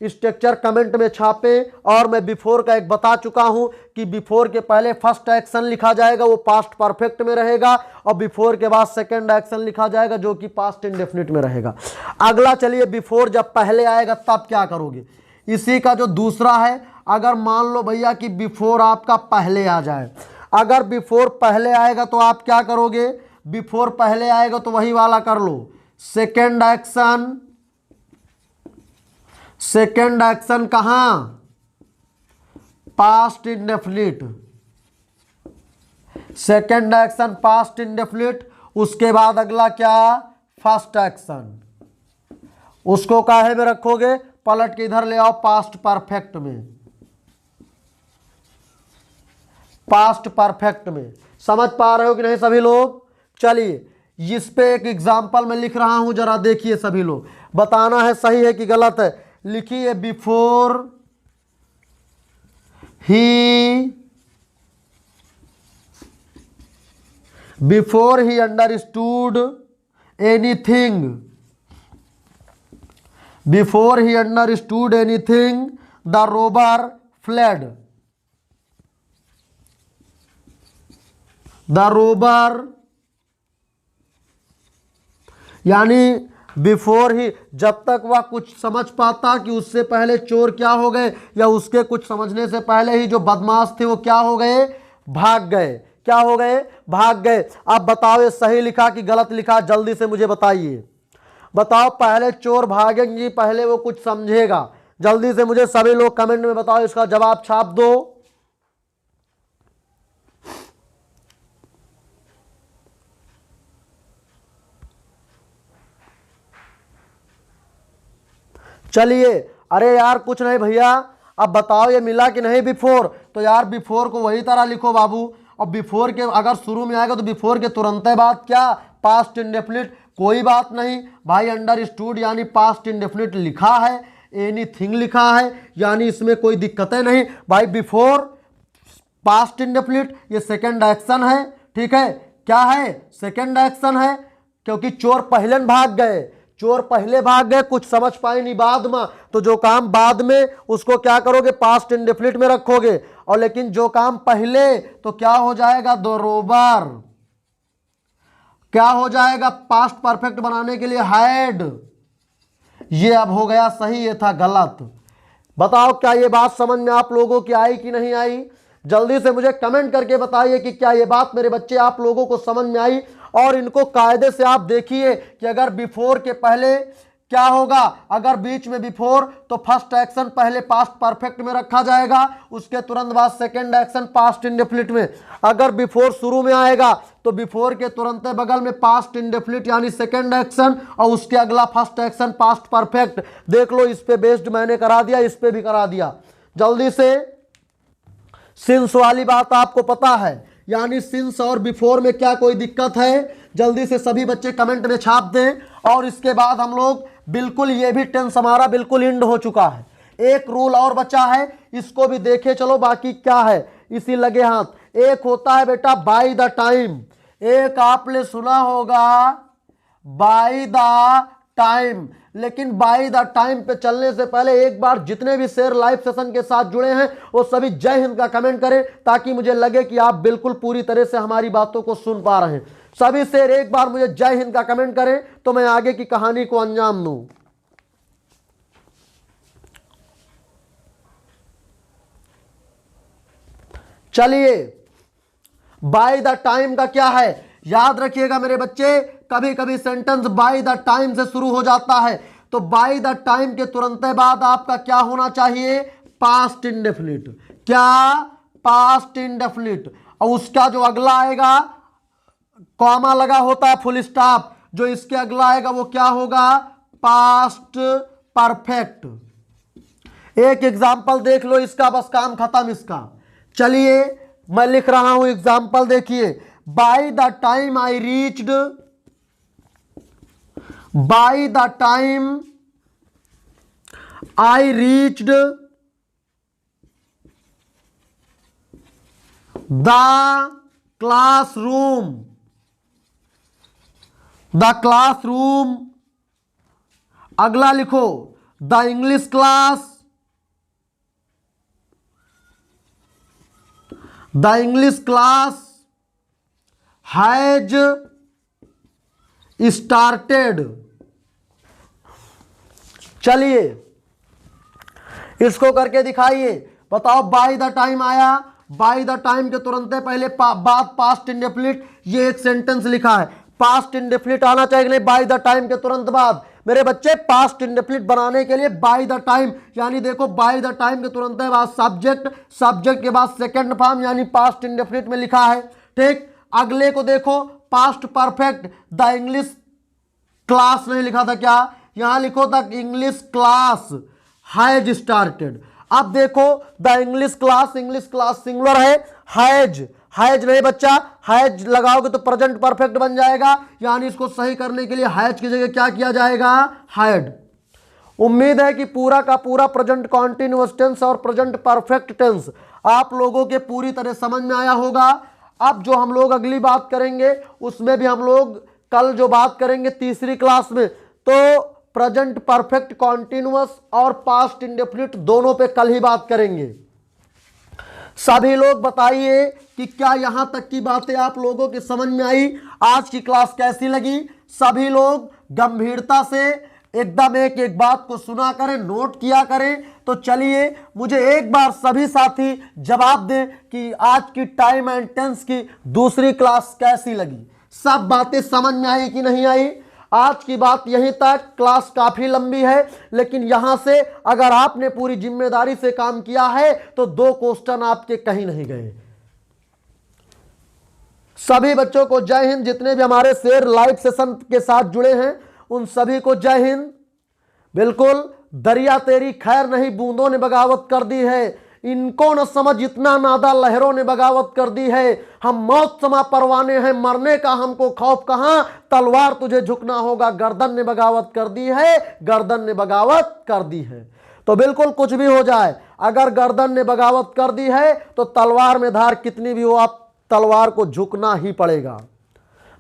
स्ट्रक्चर कमेंट में छापे, और मैं बिफोर का एक बता चुका हूं कि बिफोर के पहले फर्स्ट एक्शन लिखा जाएगा, वो पास्ट परफेक्ट में रहेगा, और बिफोर के बाद सेकंड एक्शन लिखा जाएगा जो कि पास्ट इंडेफिनिट में रहेगा। अगला चलिए, बिफोर जब पहले आएगा तब क्या करोगे। इसी का जो दूसरा है, अगर मान लो भैया कि बिफोर आपका पहले आ जाए, अगर बिफोर पहले आएगा तो आप क्या करोगे, बिफोर पहले आएगा तो वही वाला कर लो, सेकेंड एक्शन। सेकेंड एक्शन कहां, past indefinite, second action past indefinite. उसके बाद अगला क्या, फर्स्ट एक्शन। उसको काहे में रखोगे, पलट के इधर ले आओ पास्ट परफेक्ट में, पास्ट परफेक्ट में। समझ पा रहे हो कि नहीं सभी लोग? चलिए इस पे एक एग्जांपल मैं लिख रहा हूं, जरा देखिए सभी लोग, बताना है सही है कि गलत है। लिखिए, before he understood anything, before he understood anything the Rober fled, the Rober, यानी बिफोर ही, जब तक वह कुछ समझ पाता कि उससे पहले चोर क्या हो गए, या उसके कुछ समझने से पहले ही जो बदमाश थे वो क्या हो गए, भाग गए। क्या हो गए, भाग गए। अब बताओ ये सही लिखा कि गलत लिखा, जल्दी से मुझे बताइए। बताओ, पहले चोर भागेंगी, पहले वो कुछ समझेगा। जल्दी से मुझे सभी लोग कमेंट में बताओ, इसका जवाब छाप दो। चलिए, अरे यार कुछ नहीं भैया, अब बताओ ये मिला कि नहीं बिफोर। तो यार बिफोर को वही तरह लिखो बाबू, और बिफोर के अगर शुरू में आएगा तो बिफोर के तुरंत बाद क्या, पास्ट इंडेफिनिट। कोई बात नहीं भाई, अंडरस्टूड यानी पास्ट इंडेफिनिट लिखा है, एनीथिंग लिखा है, यानी इसमें कोई दिक्कतें नहीं भाई। बिफोर पास्ट इंडेफिनिट ये सेकंड एक्शन है, ठीक है। क्या है, सेकंड एक्शन है, क्योंकि चोर पहले भाग गए, चोर पहले भाग गए, कुछ समझ पाए नहीं बाद में, तो जो काम बाद में उसको क्या करोगे, पास्ट इंडेफिनिट में रखोगे। और लेकिन जो काम पहले, तो क्या हो जाएगा, बरोबर क्या हो जाएगा, पास्ट परफेक्ट बनाने के लिए हैड। ये अब हो गया सही, ये था गलत। बताओ क्या ये बात समझ में आप लोगों की आई कि नहीं आई? जल्दी से मुझे कमेंट करके बताइए कि क्या ये बात मेरे बच्चे आप लोगों को समझ में आई। और इनको कायदे से आप देखिए कि अगर बिफोर के पहले क्या होगा, अगर बीच में बिफोर, तो फर्स्ट एक्शन पहले पास्ट परफेक्ट में रखा जाएगा, उसके तुरंत बाद सेकंड एक्शन पास्ट इंडेफिनिट में। अगर बिफोर शुरू में आएगा तो बिफोर के तुरंत बगल में पास्ट इंडेफिनिट यानी सेकंड एक्शन, और उसके अगला फर्स्ट एक्शन पास्ट परफेक्ट। देख लो, इस पे बेस्ड मैंने करा दिया, इस पे भी करा दिया। जल्दी से सिंस वाली बात आपको पता है, यानी सिंस और बिफोर में क्या कोई दिक्कत है? जल्दी से सभी बच्चे कमेंट में छाप दें। और इसके बाद हम लोग बिल्कुल, ये भी टेंस हमारा बिल्कुल एंड हो चुका है। एक रूल और बचा है, इसको भी देखे चलो, बाकी क्या है इसी लगे हाथ। एक होता है बेटा बाय द टाइम, एक आपने सुना होगा बाय द टाइम। लेकिन बाय द टाइम पे चलने से पहले एक बार जितने भी शेर लाइव सेशन के साथ जुड़े हैं वो सभी जय हिंद का कमेंट करें, ताकि मुझे लगे कि आप बिल्कुल पूरी तरह से हमारी बातों को सुन पा रहे हैं। सभी शेर एक बार मुझे जय हिंद का कमेंट करें तो मैं आगे की कहानी को अंजाम दूं। चलिए, बाय द टाइम का क्या है, याद रखिएगा मेरे बच्चे, कभी कभी सेंटेंस बाय द टाइम से शुरू हो जाता है, तो बाय द टाइम के तुरंत बाद आपका क्या होना चाहिए, पास्ट इंडेफिनिट। क्या, पास्ट इंडेफिनिट। और उसका जो अगला आएगा, कॉमा लगा होता है, फुल स्टॉप, जो इसके अगला आएगा वो क्या होगा, पास्ट परफेक्ट। एक एग्जाम्पल देख लो इसका, बस काम खत्म इसका। चलिए मैं लिख रहा हूं एग्जाम्पल, देखिए। By the time I reached, by the time I reached the classroom, the classroom. अगला लिखो, the English class, the English class has started. चलिए इसको करके दिखाइए, बताओ। बाय द टाइम आया, बाय द टाइम के तुरंत पहले बात पास्ट इंडेफिनिट, ये एक सेंटेंस लिखा है, पास्ट इंडेफिनिट आना चाहिए नहीं बाय द टाइम के तुरंत बाद। मेरे बच्चे पास्ट इंडेफिनिट बनाने के लिए बाय द टाइम, यानी देखो बाय द टाइम के तुरंत बाद सब्जेक्ट, सब्जेक्ट के बाद सेकंड फॉर्म यानी पास्ट इंडेफिनिट में लिखा है, ठीक। अगले को देखो, past perfect, the English class नहीं लिखा था क्या, यहां लिखो the English class has started. अब देखो द इंग्लिश क्लास सिंगुलर है, हैज, हैज नहीं बच्चा, हैज लगाओगे तो प्रेजेंट परफेक्ट बन जाएगा, यानी इसको सही करने के लिए हैज की जगह क्या किया जाएगा, हैड। उम्मीद है कि पूरा का पूरा प्रेजेंट कॉन्टिन्यूअस टेंस और प्रेजेंट परफेक्ट टेंस आप लोगों के पूरी तरह समझ में आया होगा। अब जो हम लोग अगली बात करेंगे उसमें भी हम लोग कल जो बात करेंगे तीसरी क्लास में, तो प्रेजेंट परफेक्ट कॉन्टिन्यूअस और पास्ट इंडेफिनिट दोनों पे कल ही बात करेंगे। सभी लोग बताइए कि क्या यहां तक की बातें आप लोगों की समझ में आई, आज की क्लास कैसी लगी। सभी लोग गंभीरता से एकदम एक एक बात को सुना करें, नोट किया करें। तो चलिए मुझे एक बार सभी साथी जवाब दें कि आज की टाइम एंड टेंस की दूसरी क्लास कैसी लगी, सब बातें समझ में आई कि नहीं आई। आज की बात यहीं तक, क्लास काफी लंबी है, लेकिन यहां से अगर आपने पूरी जिम्मेदारी से काम किया है तो 2 क्वेश्चन आपके कहीं नहीं गए। सभी बच्चों को जय हिंद, जितने भी हमारे शेर लाइव सेशन के साथ जुड़े हैं उन सभी को जय हिंद। बिल्कुल दरिया तेरी खैर नहीं, बूंदों ने बगावत कर दी है। इनको न समझ इतना नादा, लहरों ने बगावत कर दी है। हम मौत समा परवाने हैं, मरने का हमको खौफ कहां, तलवार तुझे झुकना होगा। गर्दन ने बगावत कर दी है, गर्दन ने बगावत कर दी है। तो बिल्कुल कुछ भी हो जाए, अगर गर्दन ने बगावत कर दी है तो तलवार में धार कितनी भी हो, आप तलवार को झुकना ही पड़ेगा।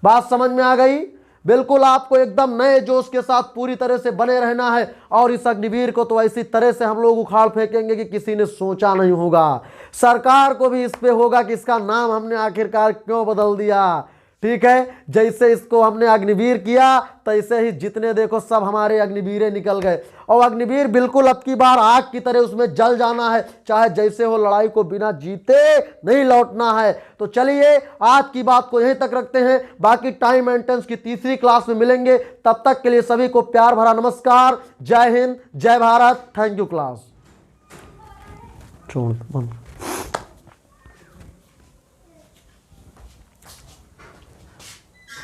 बात समझ में आ गई? बिल्कुल आपको एकदम नए जोश के साथ पूरी तरह से बने रहना है। और इस अग्निवीर को तो ऐसी तरह से हम लोग उखाड़ फेंकेंगे कि किसी ने सोचा नहीं होगा। सरकार को भी इस पे होगा कि इसका नाम हमने आखिरकार क्यों बदल दिया। ठीक है, जैसे इसको हमने अग्निवीर किया तैसे ही जितने देखो सब हमारे अग्निवीरे निकल गए। और अग्निवीर बिल्कुल अब की बार आग की तरह उसमें जल जाना है, चाहे जैसे हो, लड़ाई को बिना जीते नहीं लौटना है। तो चलिए आज की बात को यहीं तक रखते हैं, बाकी टाइम मेंटेनेंस की तीसरी क्लास में मिलेंगे। तब तक के लिए सभी को प्यार भरा नमस्कार। जय हिंद, जय भारत। Thank you class.